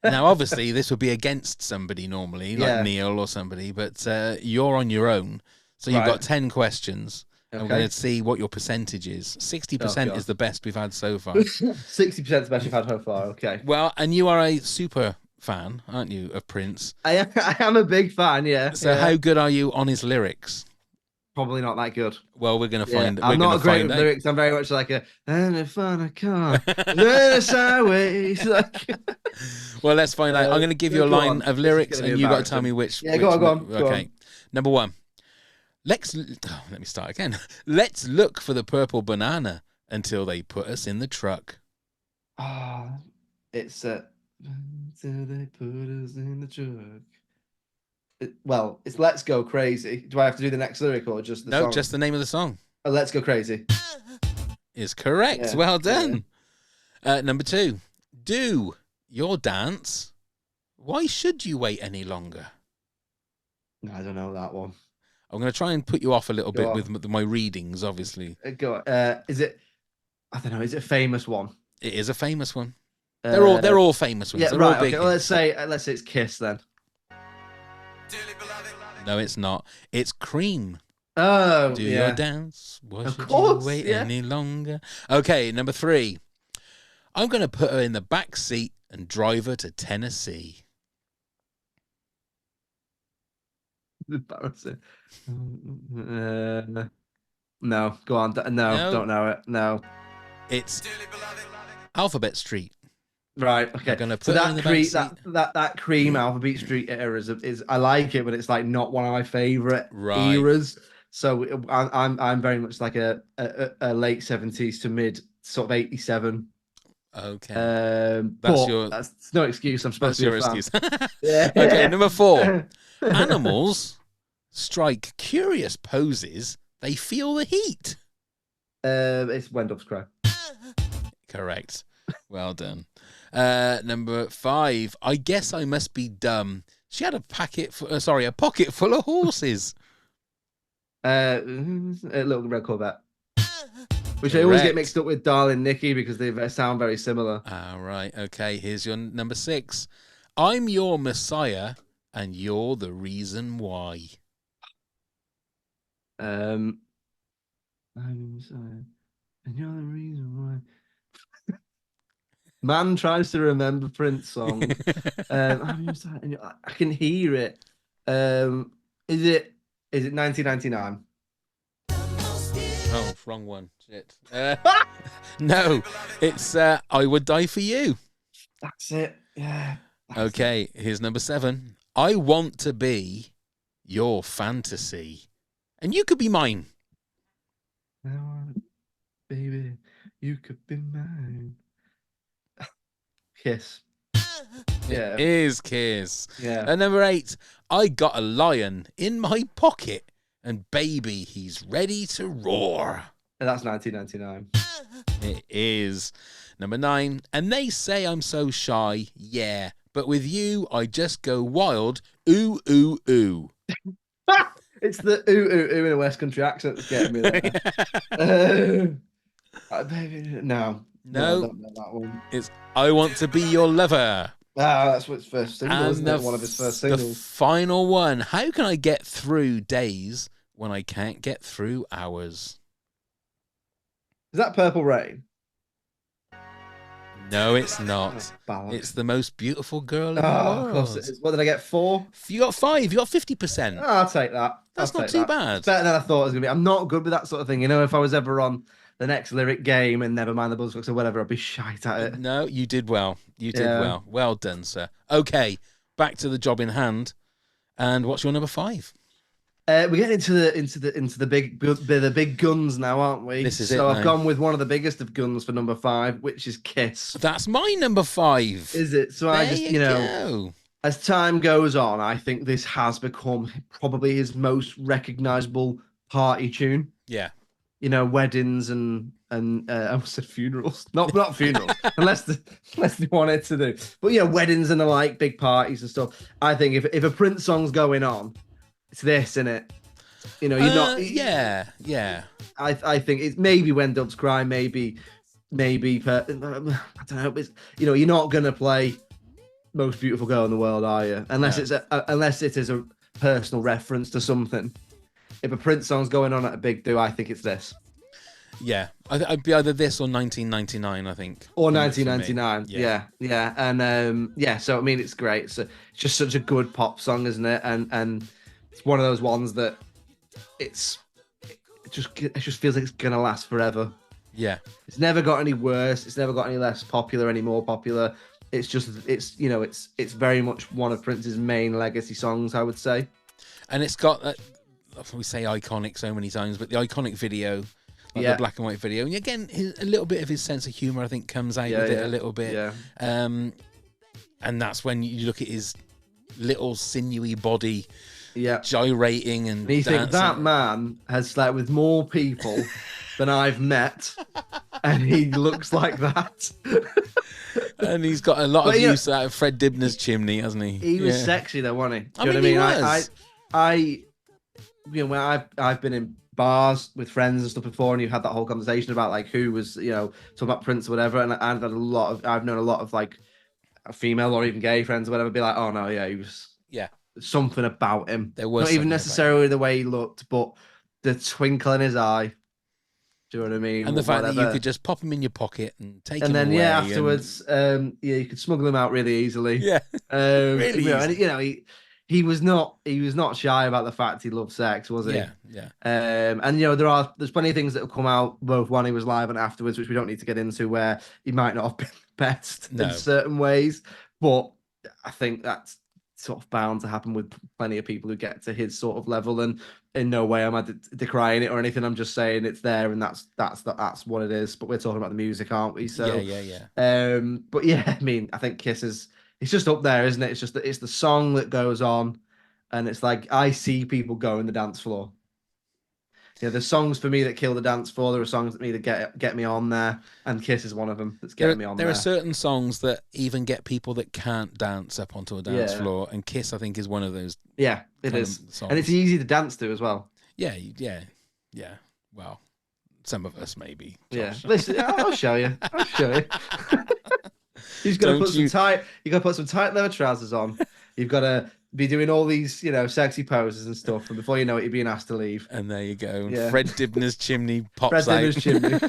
Now, obviously, this would be against somebody normally, like Neil or somebody, but you're on your own. So you've got 10 questions. Okay. I'm going to see what your percentage is. 60% is the best we've had so far. 60% is the best we've had so far, okay. Well, and you are a super fan, aren't you, of Prince? I am a big fan, yeah. So how good are you on his lyrics? Probably not that good. Well, we're gonna Yeah, find. We're I'm gonna not great find with out. lyrics. I'm very much like a and if on a car, then sideways. Like, Well, let's find out. I'm going to give you a go line on. of This is lyrics, gonna be and you got to tell me embarrassing. which. Yeah, go on. Okay, number one. Let me start again. Let's look for the purple banana until they put us in the truck. Ah, it's until they put us in the truck. Well, it's Let's Go Crazy. Do I have to do the next lyric or just the No, song? just the name of the song Let's Go Crazy. is correct. Yeah, Well done. Number two. Do your dance. Why should you wait any longer? No, I don't know that one. I'm going to try and put you off a little Go bit on. with my readings, obviously. Go on. Is it? I don't know. Is it a famous one? It is a famous one. They're all famous ones. Yeah, They're right. all big. Okay. Well, hits. let's say it's Kiss then. No, it's not. It's Cream. Oh, Do yeah. your dance. Why Of should course, you wait yeah. any longer? Okay, number three. I'm going to put her in the back seat and drive her to Tennessee. Embarrassing. No, go on. No, don't know it. No. It's Alphabet Street. Right. Okay. Gonna So put her in the back seat. that Cream Alphabet Street era is I like it, but it's like not one of my favorite Right. eras. So I'm very much like a late 70s to mid sort of 87. Okay. That's no excuse. I'm supposed That's to be your a fan. excuse. Yeah. Okay, number four. Animals strike curious poses. They feel the heat. It's When Doves Cry. Correct. Well done. Number five. I guess I must be dumb. She had a pocket full of horses. A Little Red Corvette. Which I always get mixed up with Darling Nikki because they sound very similar. Right. Okay. Here's your number six. I'm your Messiah, and you're the reason why. I'm your Messiah, and you're the reason why. Man tries to remember Prince song. I'm your Messiah, and I can hear it. Is it 1999? Oh, wrong one. Shit. No, it's I Would Die For You. That's it. Yeah. Okay, here's number seven. I want to be your fantasy. And you could be mine. I want, baby, you could be mine. Kiss. Yeah. It is Kiss. Yeah. And number eight. I got a lion in my pocket. And baby, he's ready to roar. And that's 1999. It is. Number nine. And they say I'm so shy. Yeah. But with you, I just go wild. Ooh, ooh, ooh. It's the ooh in a West Country accent that's getting me there. Baby, no, I don't know that one. It's I Want to Be Your Lover. That's what's first single, And isn't it? One of his first singles. The final one. How can I get through days when I can't get through hours? Is that Purple Rain? No, it's not. Ballad. It's The Most Beautiful Girl in the Of World. course it is. What did I get? 4? You got 5. You got 50%. I'll take that. That's I'll not take too that. bad. It's better than I thought it was going to be. I'm not good with that sort of thing. You know, if I was ever on the next lyric game and never mind the buzzcocks or whatever, I'd be shite at it. No, you did well. You did well. Well done, sir. Okay, back to the job in hand. And what's your number 5? We're getting into the big guns now, aren't we? This is so it I've now. gone with one of the biggest of guns for number 5, which is Kiss. That's my number 5. Is it? So there I just, go. as time goes on, I think this has become probably his most recognizable party tune. Yeah. You know, weddings and I almost said funerals. Not funerals, unless they wanted to do. But yeah, weddings and the like, big parties and stuff. I think if a Prince song's going on, it's this, isn't it? You know, you're not. Yeah. I think it's maybe When Doves Cry, maybe. I don't know. It's, you know, you're not gonna play Most Beautiful Girl in the World, are you? Unless unless it is a personal reference to something. If a Prince song's going on at a big do, I think it's this. Yeah. I'd be either this or 1999, I think. Or 1999. Yeah. Yeah. And so I mean, it's great. It's just such a good pop song, isn't it? And it's one of those ones that it's it just feels like it's gonna last forever. Yeah. It's never got any worse. It's never got any less popular, any more popular. It's very much one of Prince's main legacy songs, I would say. And it's got that, we say iconic so many times, but the iconic video, like the black and white video. And again, a little bit of his sense of humour, I think, comes out with it a little bit. Yeah. And that's when you look at his little sinewy body gyrating and you dancing. think that man has slept with more people than I've met, and he looks like that. And he's got a lot of use out of Fred Dibner's chimney, hasn't he? He was sexy though, wasn't he? I mean, he was. When I've been in bars with friends and stuff before, and you've had that whole conversation about like who was, talking about Prince or whatever, and I've known a lot of like female or even gay friends or whatever be like, oh no, yeah, he was something about him. There was not even necessarily the way he looked, but the twinkle in his eye. Do you know what I mean? And the fact that you could just pop him in your pocket and take him away. And then afterwards, you could smuggle him out really easily. Yeah, really easy. And he was not shy about the fact he loved sex, was he? Yeah. And there's plenty of things that have come out both when he was live and afterwards, which we don't need to get into, where he might not have been the best in certain ways, but I think that's sort of bound to happen with plenty of people who get to his sort of level. And in no way am I decrying it or anything. I'm just saying it's there, and that's what it is. But we're talking about the music, aren't we? So yeah. But yeah, I mean, I think Kiss it's just up there, isn't it? It's just it's the song that goes on, and it's like I see people go in the dance floor. There's songs for me that kill the dance floor. There are songs that me that get me on there, and Kiss is one of them that's getting me on there. There are certain songs that even get people that can't dance up onto a dance floor, and Kiss, I think, is one of those. Yeah, it is, and it's easy to dance to as well. Yeah. Well, some of us maybe. Josh. Yeah, listen, I'll show you. You've got to put some tight. You got to put some tight leather trousers on. You've got to be doing all these, sexy poses and stuff, and before you know it, you're being asked to leave. And there you go. Yeah. Fred Dibner's chimney pops out. Fred Dibner's chimney.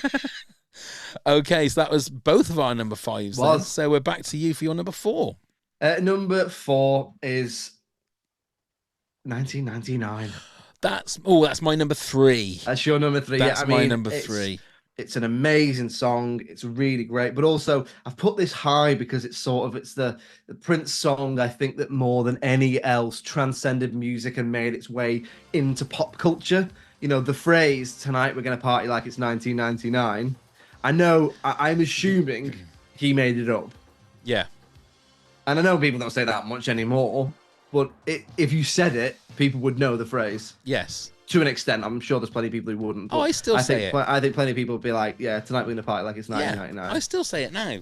Okay, so that was both of our number fives. So we're back to you for your number four. Number four is 1999. That's my number three. That's your number three. That's my number three. It's an amazing song. It's really great. But also, I've put this high because it's the Prince song, I think, that more than any else transcended music and made its way into pop culture. The phrase, tonight we're going to party like it's 1999. I know, I'm assuming he made it up. Yeah. And I know people don't say that much anymore, but if you said it, people would know the phrase. Yes. To an extent, I'm sure there's plenty of people who wouldn't. I still say it. I think plenty of people would be like, yeah, tonight we're going to party like it's 1999. I still say it now.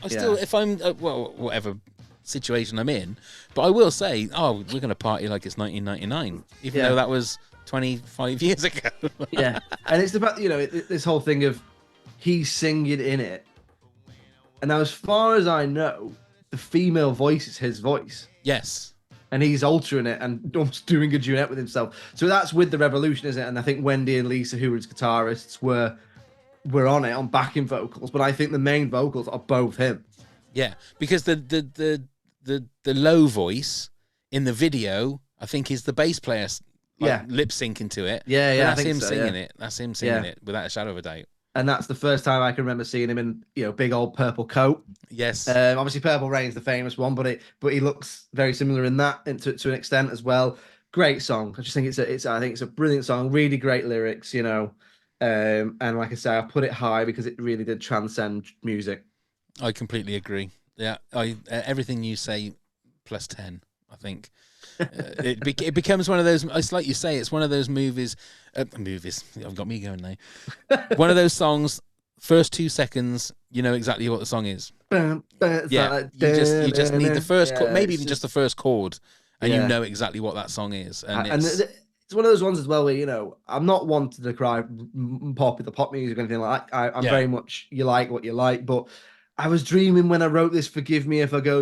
If I'm, whatever situation I'm in, but I will say, we're going to party like it's 1999, even though that was 25 years ago. Yeah. And it's about, this whole thing of he's singing in it. And now, as far as I know, the female voice is his voice. Yes. And he's altering it and almost doing a duet with himself. So that's with the Revolution, isn't it? And I think Wendy and Lisa, who were his guitarists, were on it on backing vocals. But I think the main vocals are both him. Yeah, because the low voice in the video, I think, is the bass player lip syncing to it. Yeah, that's him singing it. That's him singing it without a shadow of a doubt. And that's the first time I can remember seeing him in, big old purple coat. Yes. Obviously, Purple Rain's the famous one, but he looks very similar in that to an extent as well. Great song. I just think it's a brilliant song. Really great lyrics, And like I say, I put it high because it really did transcend music. I completely agree. Yeah, everything you say plus 10, I think. It becomes one of those. It's like you say. It's one of those movies. I've got me going now. One of those songs. First 2 seconds, you know exactly what the song is. You just need the first chord, maybe even just the first chord, and you know exactly what that song is. And it's one of those ones as well where I'm not one to decry pop music or anything like that. I'm very much you like what you like, but I was dreaming when I wrote this. Forgive me if I go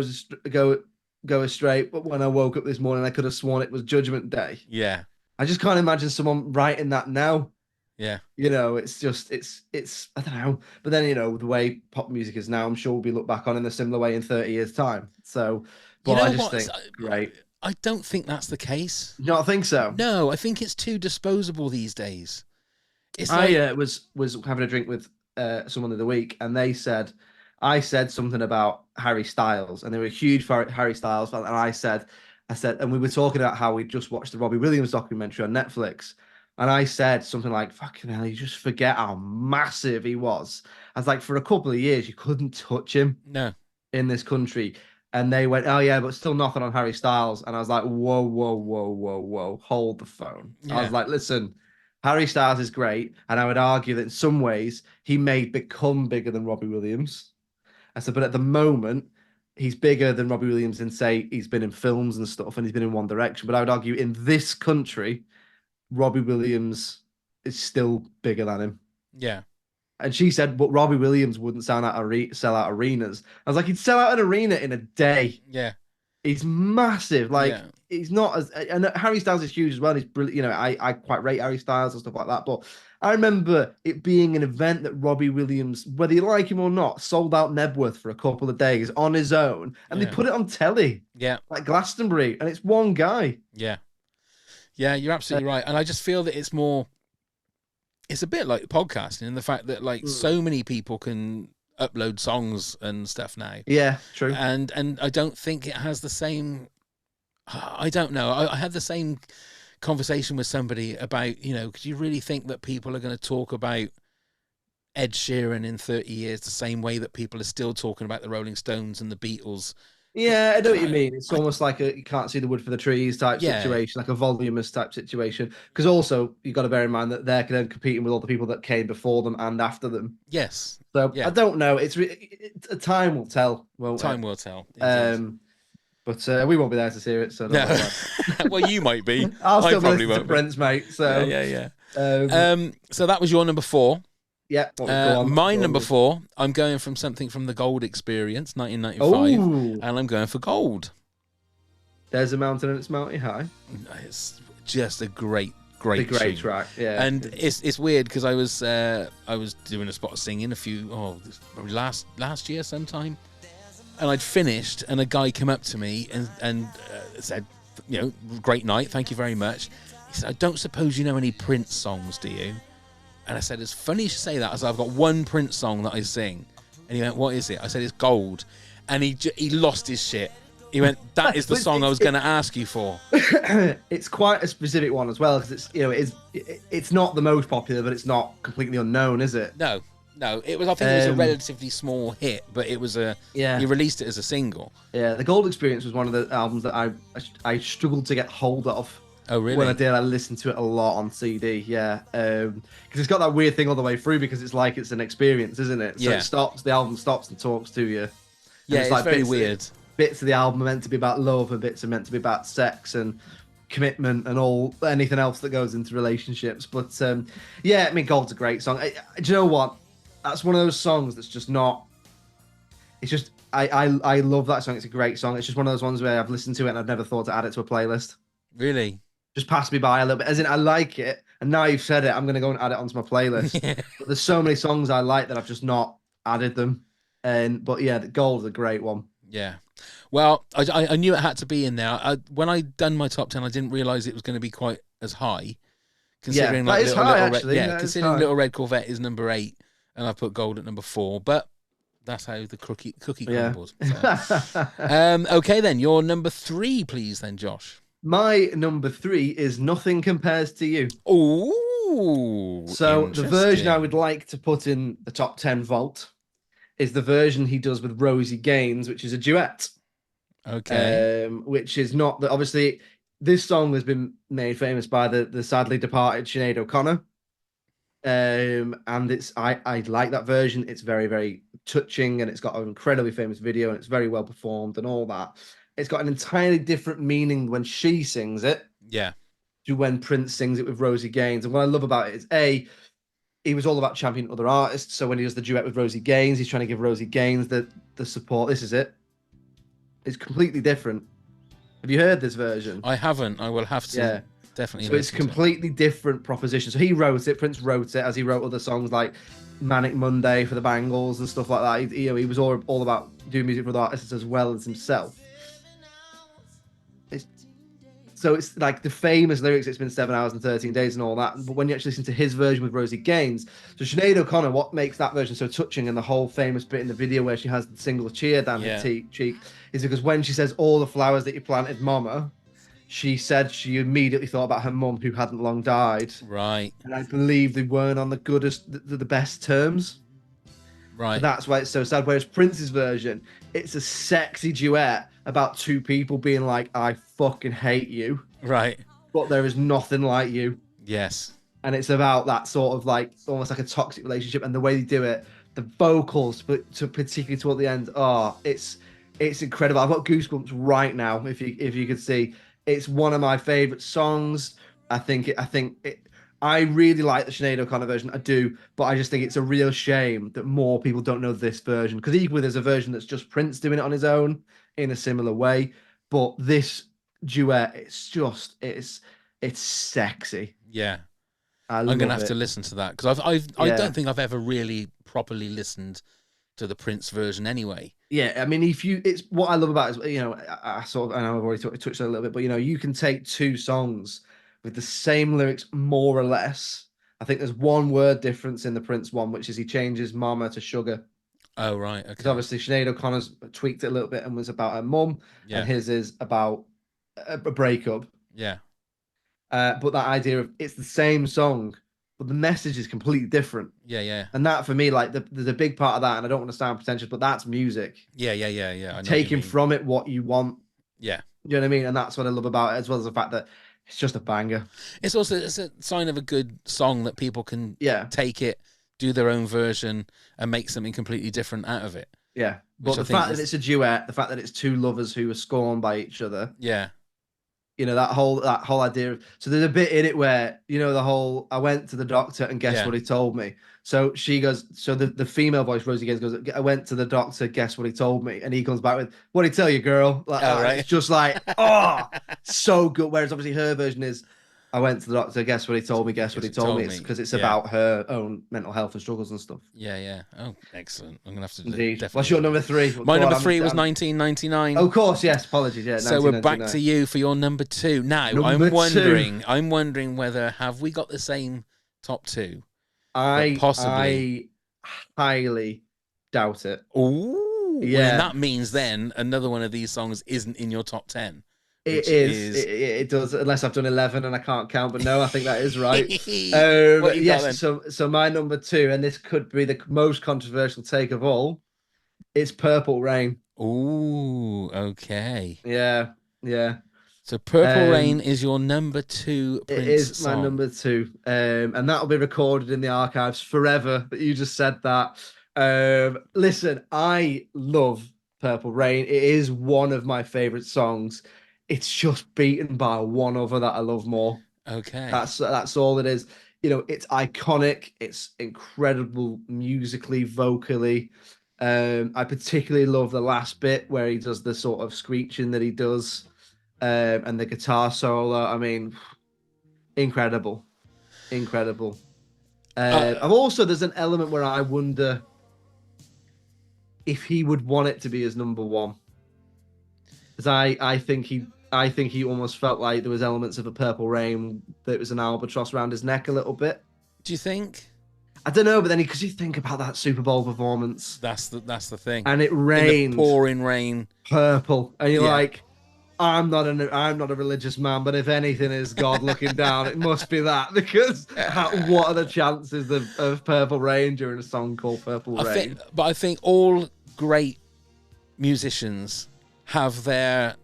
astray, but when I woke up this morning, I could have sworn it was Judgment Day. Yeah. I just can't imagine someone writing that now. Yeah. It's I don't know. But then, the way pop music is now, I'm sure we'll be looked back on in a similar way in 30 years' time. So, but I just think, great. I don't think that's the case. You don't think so? No, I think it's too disposable these days. It's I like, was having a drink with someone the other week, and I said something about Harry Styles, and they were a huge Harry Styles fan, and I said, and we were talking about how we just watched the Robbie Williams documentary on Netflix, and I said something like, "Fucking hell, you just forget how massive he was." I was like, for a couple of years, you couldn't touch him no, in this country. And they went, "Oh yeah, but still knocking on Harry Styles." And I was like, "Whoa, whoa, whoa, whoa, whoa, hold the phone." I was yeah, like, "Listen, Harry Styles is great, and I would argue that in some ways he may become bigger than Robbie Williams." I said, "But at the moment, he's bigger than Robbie Williams in, say, he's been in films and stuff, and he's been in One Direction. But I would argue in this country, Robbie Williams is still bigger than him." yeah, And she said, "But Robbie Williams wouldn't sell out arenas." I was like, "He'd sell out an arena in a day." yeah, He's massive. Like yeah, he's not as, and Harry Styles is huge as well. He's brilliant. You know, I quite rate Harry Styles and stuff like that. But I remember it being an event that Robbie Williams, whether you like him or not, sold out Nebworth for a couple of days on his own, and they yeah, put it on telly yeah, like Glastonbury, and it's one guy. yeah, yeah. You're absolutely right, and I just feel that it's more. It's a bit like podcasting in the fact that like so many people can upload songs and stuff now, Yeah, true. and I don't think it has the same. I don't know. I had the same conversation with somebody about, you know, could you really think that people are going to talk about Ed Sheeran in 30 years the same way that people are still talking about the Rolling Stones and the Beatles? Yeah, I know what you mean. It's almost like a you can't see the wood for the trees type situation, like a voluminous type situation. Because also you've got to bear in mind that they're then competing with all the people that came before them and after them. Yes. So Yeah. I don't know. It's time will tell, won't Time it? will tell. Indeed. But we won't be there to see it. So don't No. Well, you might be. I'll still I probably be listening won't to be. Prince, mate. So Yeah. So that was your number 4. yeah. Go on, My go on. number 4, I'm going from something from the Gold Experience, 1995, Oh, and I'm going for Gold. there's a mountain and it's mighty high. It's just a great The great tune. track. Yeah. And it's weird because I was doing a spot of singing probably last year sometime, and I'd finished, and a guy came up to me and said, you know, great night, thank you very much. He said, I don't suppose you know any Prince songs, do you? And I said, it's funny you should say that, as I've got one Prince song that I sing. And he went, what is it? I said, it's Gold. And he lost his shit. He went, that is the song I was going to ask you for. It's quite a specific one as well, because it's, you know, it's not the most popular, but it's not completely unknown, is it? No, it was. I think it was a relatively small hit, but it was he released it as a single. Yeah, the Gold Experience was one of the albums that I struggled to get hold of. Oh, really? When I did, I listened to it a lot on CD. Yeah, because it's got that weird thing all the way through, because it's like it's an experience, isn't it? So the album stops and talks to you. Yeah, it's like very weird. Bits of the album are meant to be about love, and bits are meant to be about sex and commitment and anything else that goes into relationships. But yeah, I mean, Gold's a great song. Do you know what? That's one of those songs that's just not. It's just I love that song. It's a great song. It's just one of those ones where I've listened to it and I've never thought to add it to a playlist. Really? Just passed me by a little bit. As in, I like it, and now you've said it, I'm going to go and add it onto my playlist. But there's so many songs I like that I've just not added them. But yeah, the Gold's a great one. Yeah. Well, I knew it had to be in there. When I done my top 10, I didn't realise it was going to be quite as high. Considering that is high, actually. Considering Little Red Corvette is number 8, and I put Gold at number 4. But that's how the cookie crumbles. So. Okay, then your number 3, please, then, Josh. My number 3 is Nothing Compares to You. Oh, so the version I would like to put in the top 10 vault is the version he does with Rosie Gaines, which is a duet. Okay. Which is not that, obviously this song has been made famous by the sadly departed Sinead O'Connor. And it's I like that version. It's very, very touching, and it's got an incredibly famous video, and it's very well performed and all that. It's got an entirely different meaning when she sings it. Yeah. To when Prince sings it with Rosie Gaines. And what I love about it is he was all about championing other artists. So when he does the duet with Rosie Gaines, he's trying to give Rosie Gaines the support. This is it. It's completely different. Have you heard this version? I haven't. I will have to. Yeah. Definitely. So it's completely different proposition. So he wrote it. Prince wrote it, as he wrote other songs like Manic Monday for the Bangles and stuff like that. He was all about doing music for the artists as well as himself. So it's like the famous lyrics, it's been 7 hours and 13 days and all that. But when you actually listen to his version with Rosie Gaines, so Sinead O'Connor, what makes that version so touching and the whole famous bit in the video where she has the single cheer down her cheek is because when she says all the flowers that you planted, mama, she said she immediately thought about her mum who hadn't long died. Right. And I believe they weren't on the the best terms. Right. So that's why it's so sad. Whereas Prince's version, it's a sexy duet about two people being like, I fucking hate you. Right. But there is nothing like you. Yes. And it's about that sort of like almost like a toxic relationship, and the way they do it, the vocals, but particularly toward the end, it's incredible. I've got goosebumps right now. If you could see, it's one of my favorite songs. I really like the Sinead O'Connor version. I do, but I just think it's a real shame that more people don't know this version, because equally there's a version that's just Prince doing it on his own in a similar way. But this duet, it's sexy. Yeah. I'm going to have to listen to that, because I don't think I've ever really properly listened to the Prince version anyway. Yeah, I mean, it's what I love about it is, I sort of, I know I've already touched on it a little bit, but you can take two songs with the same lyrics more or less. I think there's one word difference in the Prince one, which is he changes mama to sugar. Oh, right. Okay. Because obviously Sinead O'Connor's tweaked it a little bit and was about her mum, and his is about a breakup. Yeah. But that idea of it's the same song, but the message is completely different. Yeah. And that for me, like there's a big part of that, and I don't want to sound pretentious, but that's music. Yeah. Taking from it what you want. Yeah. You know what I mean? And that's what I love about it, as well as the fact that it's just a banger. It's a sign of a good song that people can take it, do their own version, and make something completely different out of it. Yeah. But the fact that it's a duet, the fact that it's two lovers who are scorned by each other. Yeah. That whole idea of, so there's a bit in it where, the whole, I went to the doctor and guess what he told me. So she goes, so the female voice, Rosie Gaines, goes, I went to the doctor, guess what he told me? And he comes back with, what'd he tell you, girl? Like, right. It's just like, so good. Whereas obviously her version is, I went to the doctor, guess what he told me, guess what he told me. It's because it's about her own mental health and struggles and stuff. Yeah. Oh, excellent. I'm going to have to definitely. What's your number 3? My number 3 was 1999. Oh, of course, yes. Apologies. Yeah. So we're back to you for your number 2. Now, I'm wondering whether, have we got the same top 2? I highly doubt it. Ooh. Yeah. Well, that means then another one of these songs isn't in your top 10. It does, unless I've done 11 and I can't count, but no, I think that is right. Yes, so my number 2, and this could be the most controversial take of all, it's Purple Rain. Ooh, okay. Yeah. So Purple Rain is your number 2 Prince It is song. my number 2, and that'll be recorded in the archives forever that you just said that. Listen, I love Purple Rain. It is one of my favorite songs. It's just beaten by one other that I love more. Okay. That's all it is. It's iconic. It's incredible musically, vocally. I particularly love the last bit where he does the sort of screeching that he does, and the guitar solo. I mean, incredible. I've also, there's an element where I wonder if he would want it to be his number 1. Because I think he almost felt like there was elements of a Purple Rain that was an albatross around his neck a little bit. Do you think? I don't know, but then because you think about that Super Bowl performance, that's the thing, and it rained, pouring rain, purple, and you're like, I'm not a religious man, but if anything is God looking down, it must be that, because what are the chances of Purple Rain during a song called Purple Rain? I think all great musicians have their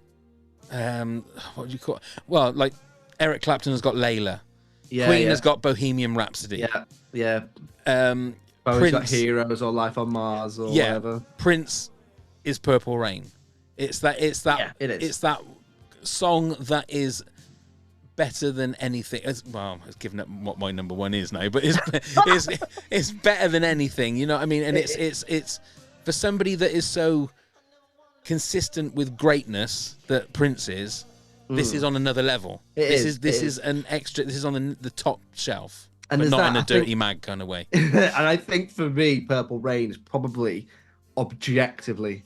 what do you call it? Well, like Eric Clapton has got Layla. Queen has got Bohemian Rhapsody. Yeah. Prince got Heroes or Life on Mars or whatever. Prince is Purple Rain. It's that song that is better than anything. I've given up what my number 1 is now, but it's better than anything. You know what I mean? And it's for somebody that is so consistent with greatness that Prince is. This is on another level. This is an extra. This is on the top shelf, and but not in a dirty mag kind of way. And I think for me, Purple Rain is probably objectively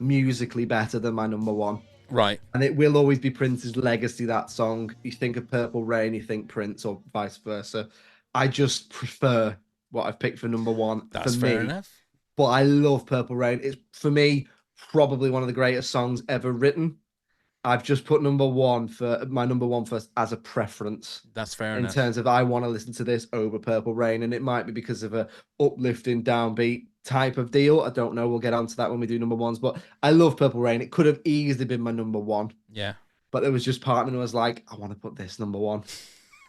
musically better than my number 1. Right. And it will always be Prince's legacy, that song. You think of Purple Rain, you think Prince, or vice versa. I just prefer what I've picked for number one That's for fair me. enough. But I love Purple Rain. It's, for me, probably one of the greatest songs ever written. I've just put number one for my number one first as a preference. That's fair In enough. terms of I want to listen to this over Purple Rain, and it might be because of a uplifting downbeat type of deal. I don't know. We'll get onto that when we do number ones, but I love Purple Rain. It could have easily been my number one, Yeah. but there was just part of me who was like, I want to put this number one.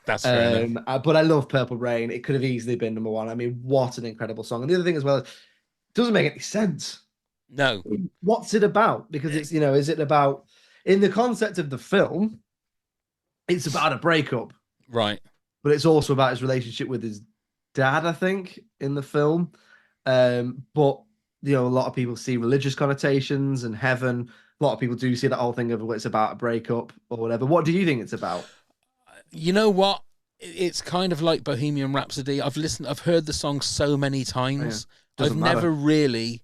That's fair enough. But I love Purple Rain. It could have easily been number one. I mean, what an incredible song. And the other thing as well, it doesn't make any sense. No. What's it about? Because it's, you know, is it about, in the concept of the film, it's about a breakup. Right. But it's also about his relationship with his dad, I think, in the film. But, you know, a lot of people see religious connotations and heaven. A lot of people do see that whole thing of it's about a breakup or whatever. What do you think it's about? You know what? It's kind of like Bohemian Rhapsody. I've heard the song so many times. Yeah. I've never really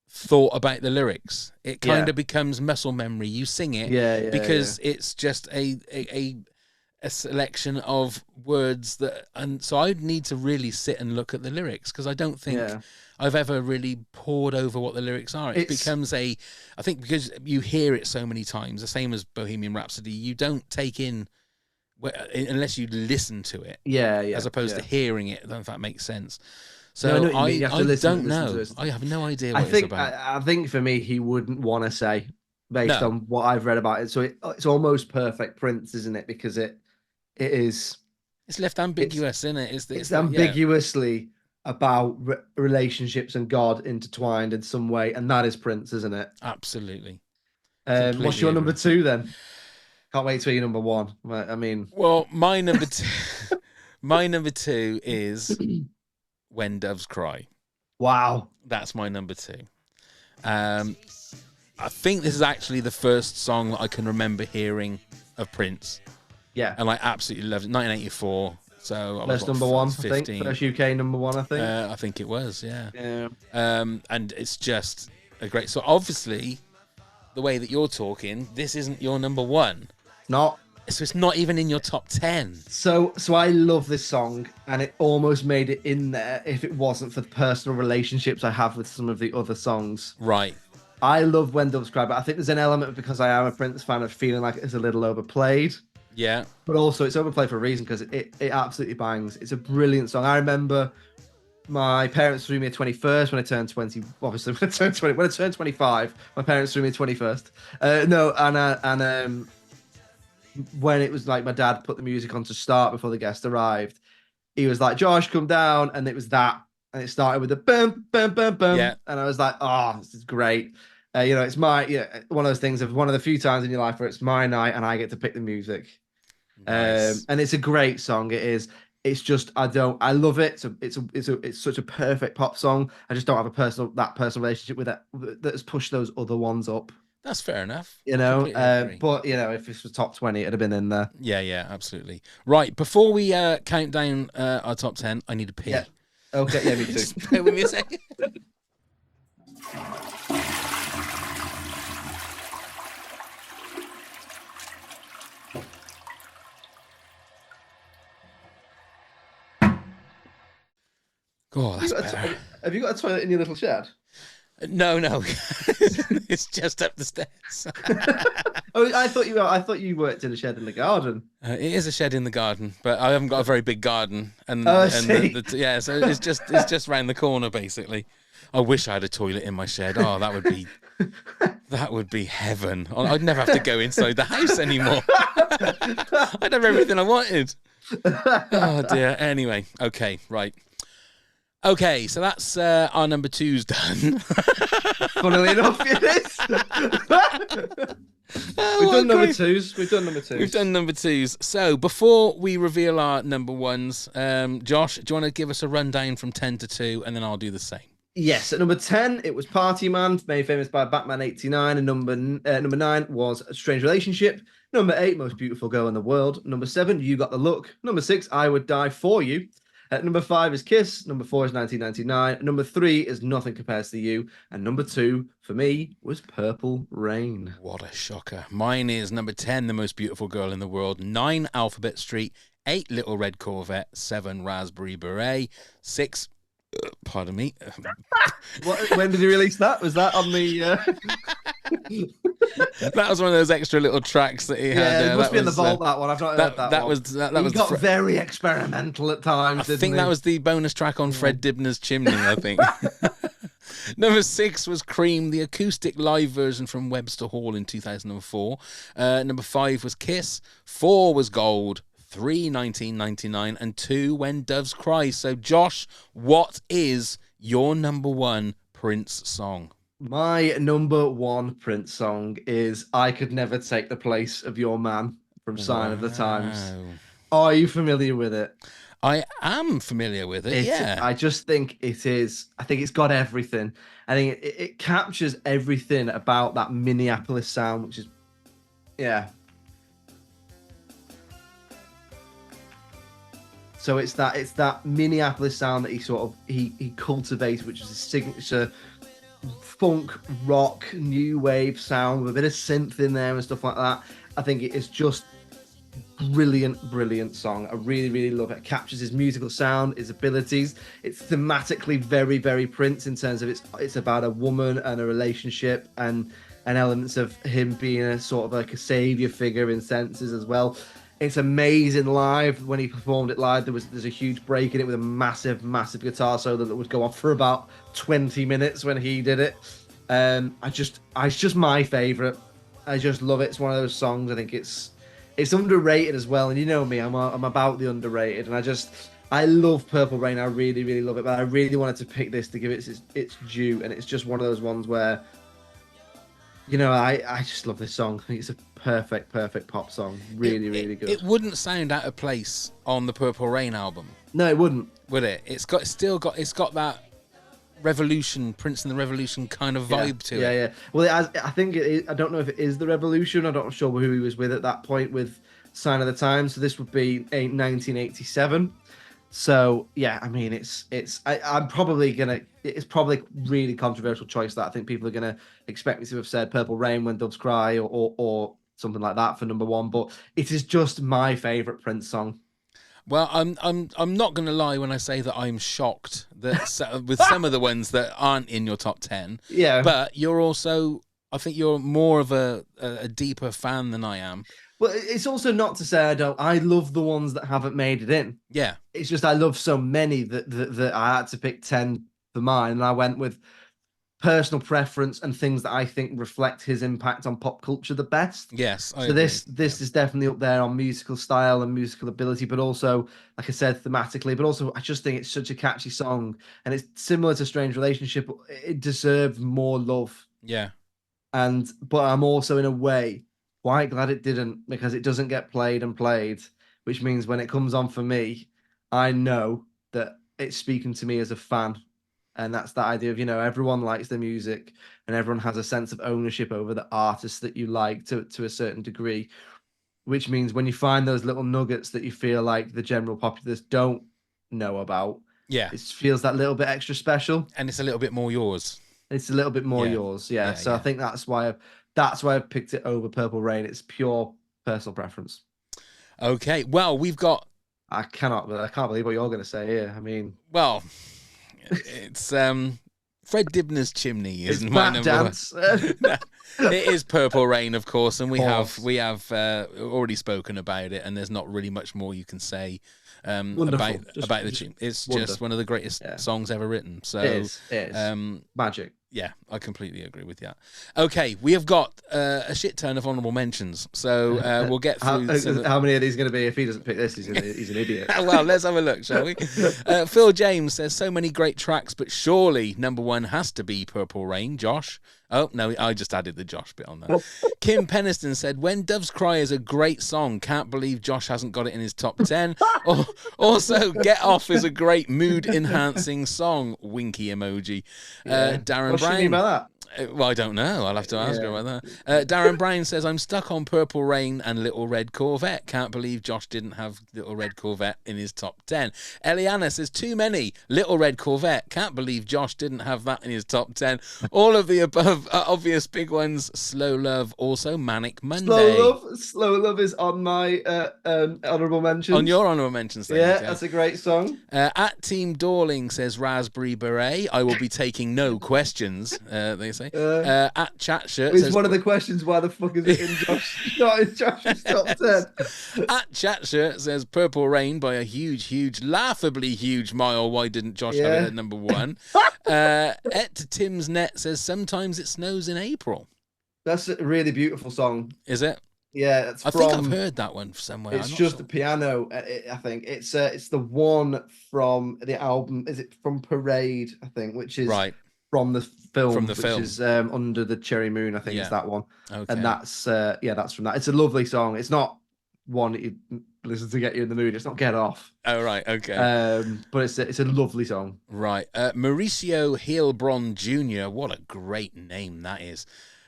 thought about the lyrics. It kind of becomes muscle memory. You sing it because it's just a selection of words that, and so I'd need to really sit and look at the lyrics, because I don't think I've ever really pored over what the lyrics are. It becomes I think because you hear it so many times, the same as Bohemian Rhapsody, you don't take in unless you listen to it, as opposed to hearing it. I don't know if that makes sense. So no, I don't know. I have no idea what it's about. I think for me, he wouldn't want to say, based on what I've read about it. So it's almost perfect Prince, isn't it? Because it is. It's left ambiguous, isn't it? It's ambiguously about relationships and God intertwined in some way, and that is Prince, isn't it? Absolutely. What's your number two then? Can't wait to hear your number one. I mean, well, my number two is When Doves Cry. Wow, that's my number two. I think this is actually the first song that I can remember hearing of Prince. Yeah, and I absolutely loved it. 1984. So I was first number one, 15. I think. First UK number one, I think. I think it was, yeah. Yeah. And it's just a great. So obviously, the way that you're talking, this isn't your number one. Not. So it's not even in your top 10. So I love this song, and it almost made it in there if it wasn't for the personal relationships I have with some of the other songs. Right. I love When Doves Cry, but I think there's an element, because I am a Prince fan, of feeling like it's a little overplayed. Yeah. But also it's overplayed for a reason, because it absolutely bangs. It's a brilliant song. I remember my parents threw me a 21st when I turned 20. Obviously, when I turned 25, my parents threw me a 21st. When it was like my dad put the music on to start before the guest arrived, he was like, Josh, come down. And it was that. And it started with the boom, boom, boom, boom. Yeah. And I was like, oh, this is great. It's one of those things of one of the few times in your life where it's my night and I get to pick the music. Nice. And it's a great song. It is. It's just, I love it. It's such a perfect pop song. I just don't have a personal relationship with it that has pushed those other ones up. That's fair enough. But if this was top 20, it'd have been in there. Yeah, absolutely. Right, before we count down our top 10, I need to pee. Yeah. Okay, yeah, me too. Just bear with me a second. God, that's better. Have you got a toilet in your little shed? No. It's just up the stairs. Oh, I thought you worked in a shed in the garden. It is a shed in the garden, but I haven't got a very big garden. So it's just round the corner, basically. I wish I had a toilet in my shed. Oh, that would be heaven. I'd never have to go inside the house anymore. I'd have everything I wanted. Oh dear. Anyway, okay, right. Okay, so that's our number two's done. Funnily enough, it is. We've done number twos. So before we reveal our number ones, Josh, do you want to give us a rundown from 10 to 2, and then I'll do the same? Yes, at number 10, it was Party Man, made famous by Batman 89, and number 9 was A Strange Relationship. Number 8, Most Beautiful Girl in the World. Number 7, You Got the Look. Number 6, I Would Die For You. Number 5 is Kiss. Number 4 is 1999. Number 3 is Nothing Compares to You. And number 2 for me was Purple Rain. What a shocker. Mine is number 10, The Most Beautiful Girl in the World. 9, Alphabet Street. 8, Little Red Corvette. 7, Raspberry Beret. 6, pardon me. When did you release that? Was that on the... That was one of those extra little tracks that he had. Yeah, it must be in the vault, that one. I've not heard that one. That got very experimental at times, I think that was the bonus track on Fred Dibner's Chimney, I think. Number 6 was Cream, the acoustic live version from Webster Hall in 2004. Number 5 was Kiss. 4 was Gold. 3, 1999. And 2, When Doves Cry. So, Josh, what is your number 1 Prince song? My number 1 Prince song is I Could Never Take the Place of Your Man from Sign of the Times. Are you familiar with it? I am familiar with it, yeah. I just think it is. I think it's got everything. I think it captures everything about that Minneapolis sound, which is, yeah. So it's that Minneapolis sound that he cultivates, which is his signature funk, rock, new wave sound with a bit of synth in there and stuff like that. I think it is just brilliant song. I really, really love it. It captures his musical sound, his abilities. It's thematically very, very Prince in terms of it's about a woman and a relationship and elements of him being a sort of like a savior figure in senses as well. It's amazing live. When he performed it live, there's a huge break in it with a massive guitar solo that would go on for about 20 minutes when he did it. It's just my favorite. I just love it. It's one of those songs. I think it's underrated as well. And you know me, I'm about the underrated. And I love Purple Rain. I really, really love it. But I really wanted to pick this to give it its due. And it's just one of those ones where, you know, I just love this song. I think it's a perfect pop song. Really good. It wouldn't sound out of place on the Purple Rain album. No, it wouldn't. Would it? It's got that Revolution, Prince and the Revolution kind of vibe to it. Yeah. Well, I think it is, I don't know if it is the Revolution. I'm not sure who he was with at that point with Sign of the Times. So this would be 1987. So yeah, I mean, it's probably really controversial choice that I think people are gonna expect me to have said Purple Rain, When Doves Cry, or something like that for number 1. But it is just my favorite Prince song. Well, I'm not going to lie when I say that I'm shocked that with some of the ones that aren't in your top 10. Yeah. But I think you're more of a deeper fan than I am. Well, it's also not to say I love the ones that haven't made it in. Yeah. It's just I love so many that I had to pick 10 for mine, and I went with personal preference and things that I think reflect his impact on pop culture the best. Yes. So this is definitely up there on musical style and musical ability, but also, like I said, thematically, but also I just think it's such a catchy song, and it's similar to Strange Relationship. It deserved more love. Yeah. But I'm also in a way quite glad it didn't, because it doesn't get played, which means when it comes on for me, I know that it's speaking to me as a fan. And that's that idea of, you know, everyone likes the music and everyone has a sense of ownership over the artists that you like to a certain degree, which means when you find those little nuggets that you feel like the general populace don't know about, it feels that little bit extra special. And it's a little bit more yours. It's a little bit more yours. Yeah. So I think that's why I've picked it over Purple Rain. It's pure personal preference. Okay. Well, we've got... I can't believe what you're going to say here. I mean... Well... It's Fred Dibner's Chimney isn't my number dance. One. It is Purple Rain, of course, and we have already spoken about it, and there's not really much more you can say about the tune. It's just one of the greatest songs ever written. So it is. Magic. Yeah, I completely agree with that. Okay, we have got a shit ton of honourable mentions, so we'll get through. How many are these going to be? If he doesn't pick this, he's an idiot. Well, let's have a look, shall we? Phil James says, so many great tracks, but surely number 1 has to be Purple Rain. Josh, Oh, no, I just added the Josh bit on that. Kim Peniston said, when Doves Cry is a great song. Can't believe Josh hasn't got it in his top 10. Also, Get Off is a great mood-enhancing song. Winky emoji. Darren What's she Brown. mean by that? Well, I don't know. I'll have to ask her about that. Darren Brown says, I'm stuck on Purple Rain and Little Red Corvette. Can't believe Josh didn't have Little Red Corvette in his top 10. Eliana says, too many. Little Red Corvette. Can't believe Josh didn't have that in his top 10. All of the above obvious big ones. Slow Love, also Manic Monday. Slow Love is on my honourable mentions. On your honourable mentions, then. Yeah, okay. that's a great song. At Team Dorling says Raspberry Beret. I will be taking no questions, they say. At Chat Shirt It's says, one of the questions, why the fuck is it in Josh? Not in Josh's top 10. At Chat Shirt says Purple Rain by a huge, laughably huge mile. Why didn't Josh have it at number 1? Et Tim's Net says sometimes it snows in April. That's a really beautiful song. Is it? Yeah, I think I've heard that one somewhere. It's just the piano. I think it's the one from the album. Is it from Parade? I think, which is right from the film. Which is Under the Cherry Moon. I think it's that one. Okay. And that's that's from that. It's a lovely song. It's not one that you listen to get you in the mood. It's not Get Off. Oh right, okay. But it's a lovely song. Right. Mauricio Heilbron Jr. What a great name that is.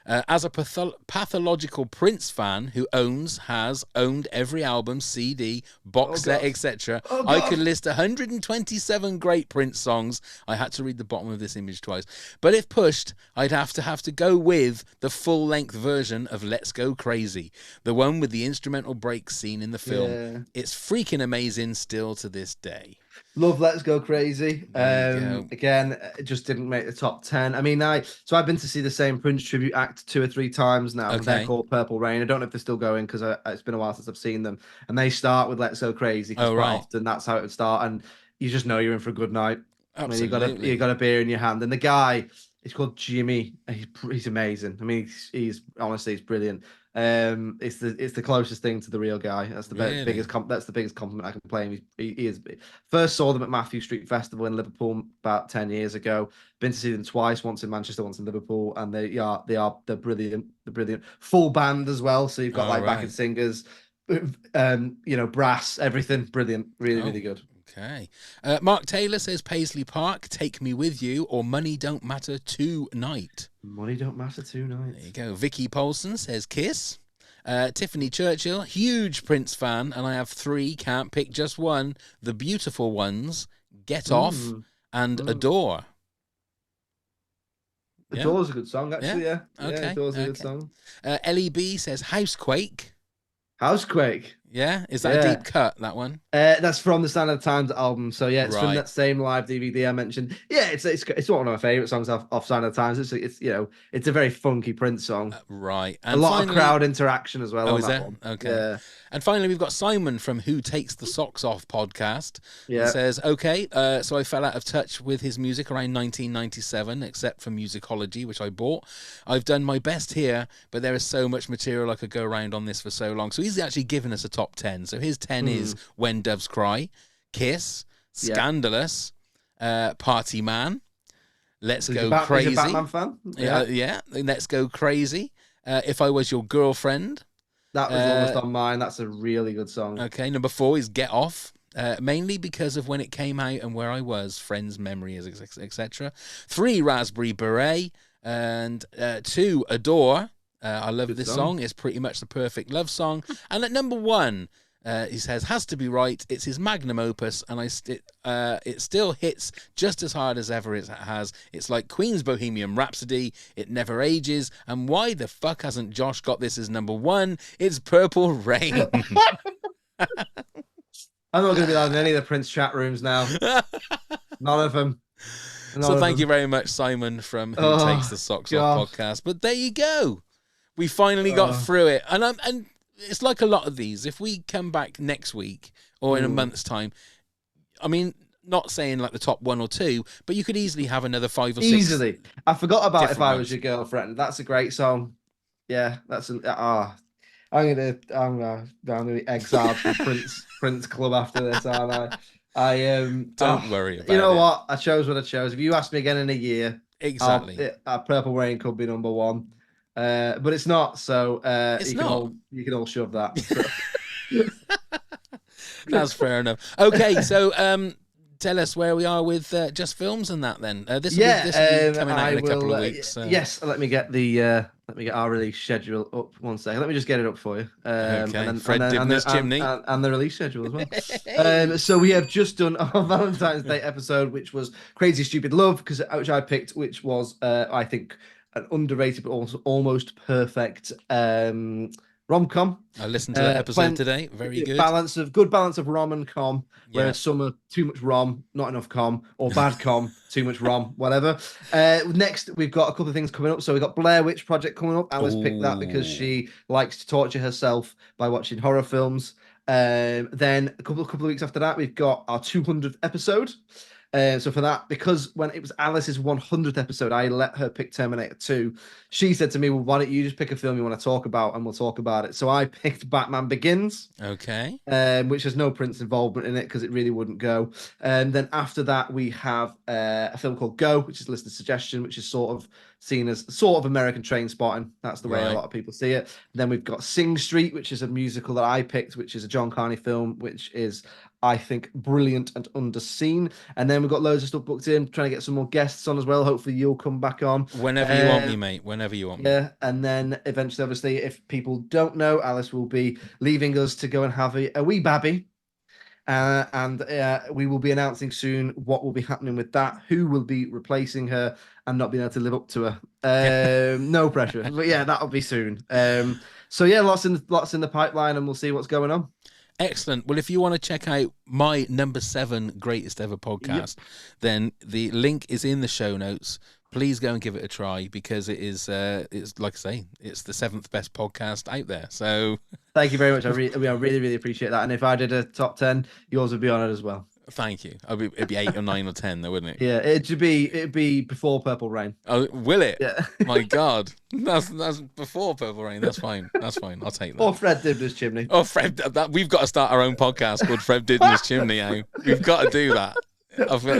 As a pathological Prince fan who has owned every album, CD, box set, etc., I could list 127 great Prince songs. I had to read the bottom of this image twice. But if pushed, I'd have to go with the full-length version of Let's Go Crazy, the one with the instrumental break scene in the film. Yeah. It's freaking amazing still to this day. Love Let's Go Crazy. Again, it just didn't make the top 10. I mean, I've been to see the same Prince tribute act 2 or 3 times now. Okay. They're called Purple Rain. I don't know if they're still going because it's been a while since I've seen them. And they start with Let's Go Crazy because quite often that's how it would start. And you just know you're in for a good night. Absolutely. I mean, you got a beer in your hand. And the guy, he's called Jimmy. He's amazing. I mean, he's honestly, he's brilliant. It's the closest thing to the real guy. That's the biggest compliment I can play him. He is. First saw them at Matthew Street Festival in Liverpool about 10 years ago. Been to see them twice, once in Manchester, once in Liverpool, and they're brilliant. They're brilliant. Full band as well. So you've got backing singers, brass, everything. Brilliant. Really good. Okay. Mark Taylor says Paisley Park, Take Me With You, or Money Don't Matter Tonight. Money Don't Matter Tonight. There you go. Vicky Paulson says Kiss. Tiffany Churchill, huge Prince fan, and I have 3, can't pick just one. The Beautiful Ones, Get Off, and Adore. Adore's a good song, actually, yeah. Okay. Adore's a good song. Ellie B says Housequake. Housequake. Yeah, is that a deep cut, that one? That's from the Standard Times album. So yeah, it's from that same live DVD I mentioned. Yeah, it's one of my favorite songs off Standard Times. It's a very funky Prince song. Right, and a lot of crowd interaction as well. Oh, is there? Okay. Yeah. And finally, we've got Simon from Who Takes the Socks Off podcast. Yeah. He says, okay, so I fell out of touch with his music around 1997, except for Musicology, which I bought. I've done my best here, but there is so much material I could go around on this for so long. So he's actually given us a top 10. So his 10 is When Doves Cry, Kiss, Scandalous, Party Man, Let's Go Crazy. He's a Batman fan? Yeah. Let's Go Crazy. If I Was Your Girlfriend. That was almost on mine. That's a really good song. Okay, number 4 is Get Off. Mainly because of when it came out and where I was, friends, memories, etc. 3, Raspberry Beret. And 2, Adore. I love this song. It's pretty much the perfect love song. And at number 1, he says, has to be right. It's his magnum opus, and it still hits just as hard as ever it has. It's like Queen's Bohemian Rhapsody. It never ages. And why the fuck hasn't Josh got this as number 1? It's Purple Rain. I'm not going to be allowed in any of the Prince chat rooms now. None of them. So thank you very much, Simon from Who Takes the Socks Off podcast. But there you go. We finally got through it. And it's like a lot of these. If we come back next week or in a month's time, I mean, not saying like the top 1 or 2, but you could easily have another 5 or 6. Easily. I forgot about If I Was Your Girlfriend. That's a great song. Yeah, that's I'm gonna be exiled from Prince Club after this, aren't I? Don't worry about it. You know what? I chose what I chose. If you ask me again in a year, Exactly. Our Purple Rain could be number one, but it's not. So It's you not. you can all shove that. So. That's fair enough. Okay, so tell us where we are with Just Films and that. Then this will be coming out in a couple of weeks. So. Yes, let me get our release schedule up 1 second. Let me just get it up for you. Okay, Fred Dibner's Chimney and the release schedule as well. So we have just done our Valentine's Day episode, which was Crazy Stupid Love, which I picked, which was I think an underrated but also almost perfect rom-com. I listened to that episode today. Very good. Good balance of rom and com. Whereas some are too much rom, not enough com, or bad com, too much rom, whatever. Next, we've got a couple of things coming up. So we've got Blair Witch Project coming up. Alice picked that because she likes to torture herself by watching horror films. Then a couple of weeks after that, we've got our 200th episode. So for that, because when it was Alice's 100th episode, I let her pick Terminator 2. She said to me, well, why don't you just pick a film you want to talk about and we'll talk about it. So I picked Batman Begins. Okay. Which has no Prince involvement in it because it really wouldn't go. And then after that, we have a film called Go, which is a listener suggestion, which is sort of seen as sort of American Train Spotting. That's the way a lot of people see it. Then we've got Sing Street, which is a musical that I picked, which is a John Carney film, which is, I think, brilliant and underseen. And then we've got loads of stuff booked in, trying to get some more guests on as well. Hopefully you'll come back on. Whenever you want me, mate. Whenever you want me. Yeah, and then eventually, obviously, if people don't know, Alice will be leaving us to go and have a wee babby. And we will be announcing soon what will be happening with that, who will be replacing her and not being able to live up to her. No pressure. But yeah, that'll be soon. So yeah, lots in the pipeline, and we'll see what's going on. Excellent. Well, if you want to check out my number 7 greatest ever podcast, then the link is in the show notes. Please go and give it a try because it's like I say, it's the 7th best podcast out there. So thank you very much. I really appreciate that. And if I did a top 10, yours would be on it as well. Thank you. It'd be 8 or 9 or 10, though, wouldn't it? Yeah, it'd be before Purple Rain. Oh, will it? Yeah. My God, that's before Purple Rain. That's fine. That's fine. I'll take that. Or Fred Dibner's Chimney. Oh, Fred. We've got to start our own podcast called Fred Dibner's Chimney. Now we've got to do that.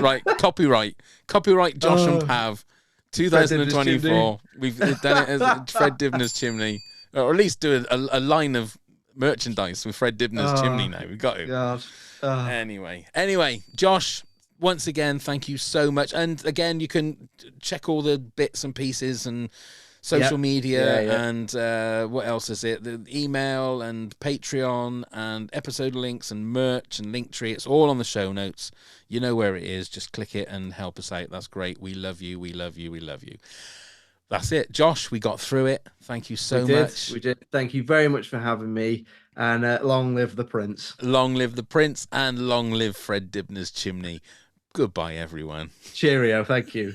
Right, copyright, Josh and Pav, 2024. We've done it as Fred Dibner's Chimney, or at least do a line of merchandise with Fred Dibner's Chimney. Now we've got to. God. Anyway, Josh, once again, thank you so much. And again, you can check all the bits and pieces and social media and what else is it? The email and Patreon and episode links and merch and Linktree. It's all on the show notes. You know where it is. Just click it and help us out. That's great. We love you. We love you. We love you. That's it. Josh, we got through it. Thank you so much. We did. Thank you very much for having me. And long live the Prince. Long live the Prince and long live Fred Dibner's Chimney. Goodbye, everyone. Cheerio. Thank you.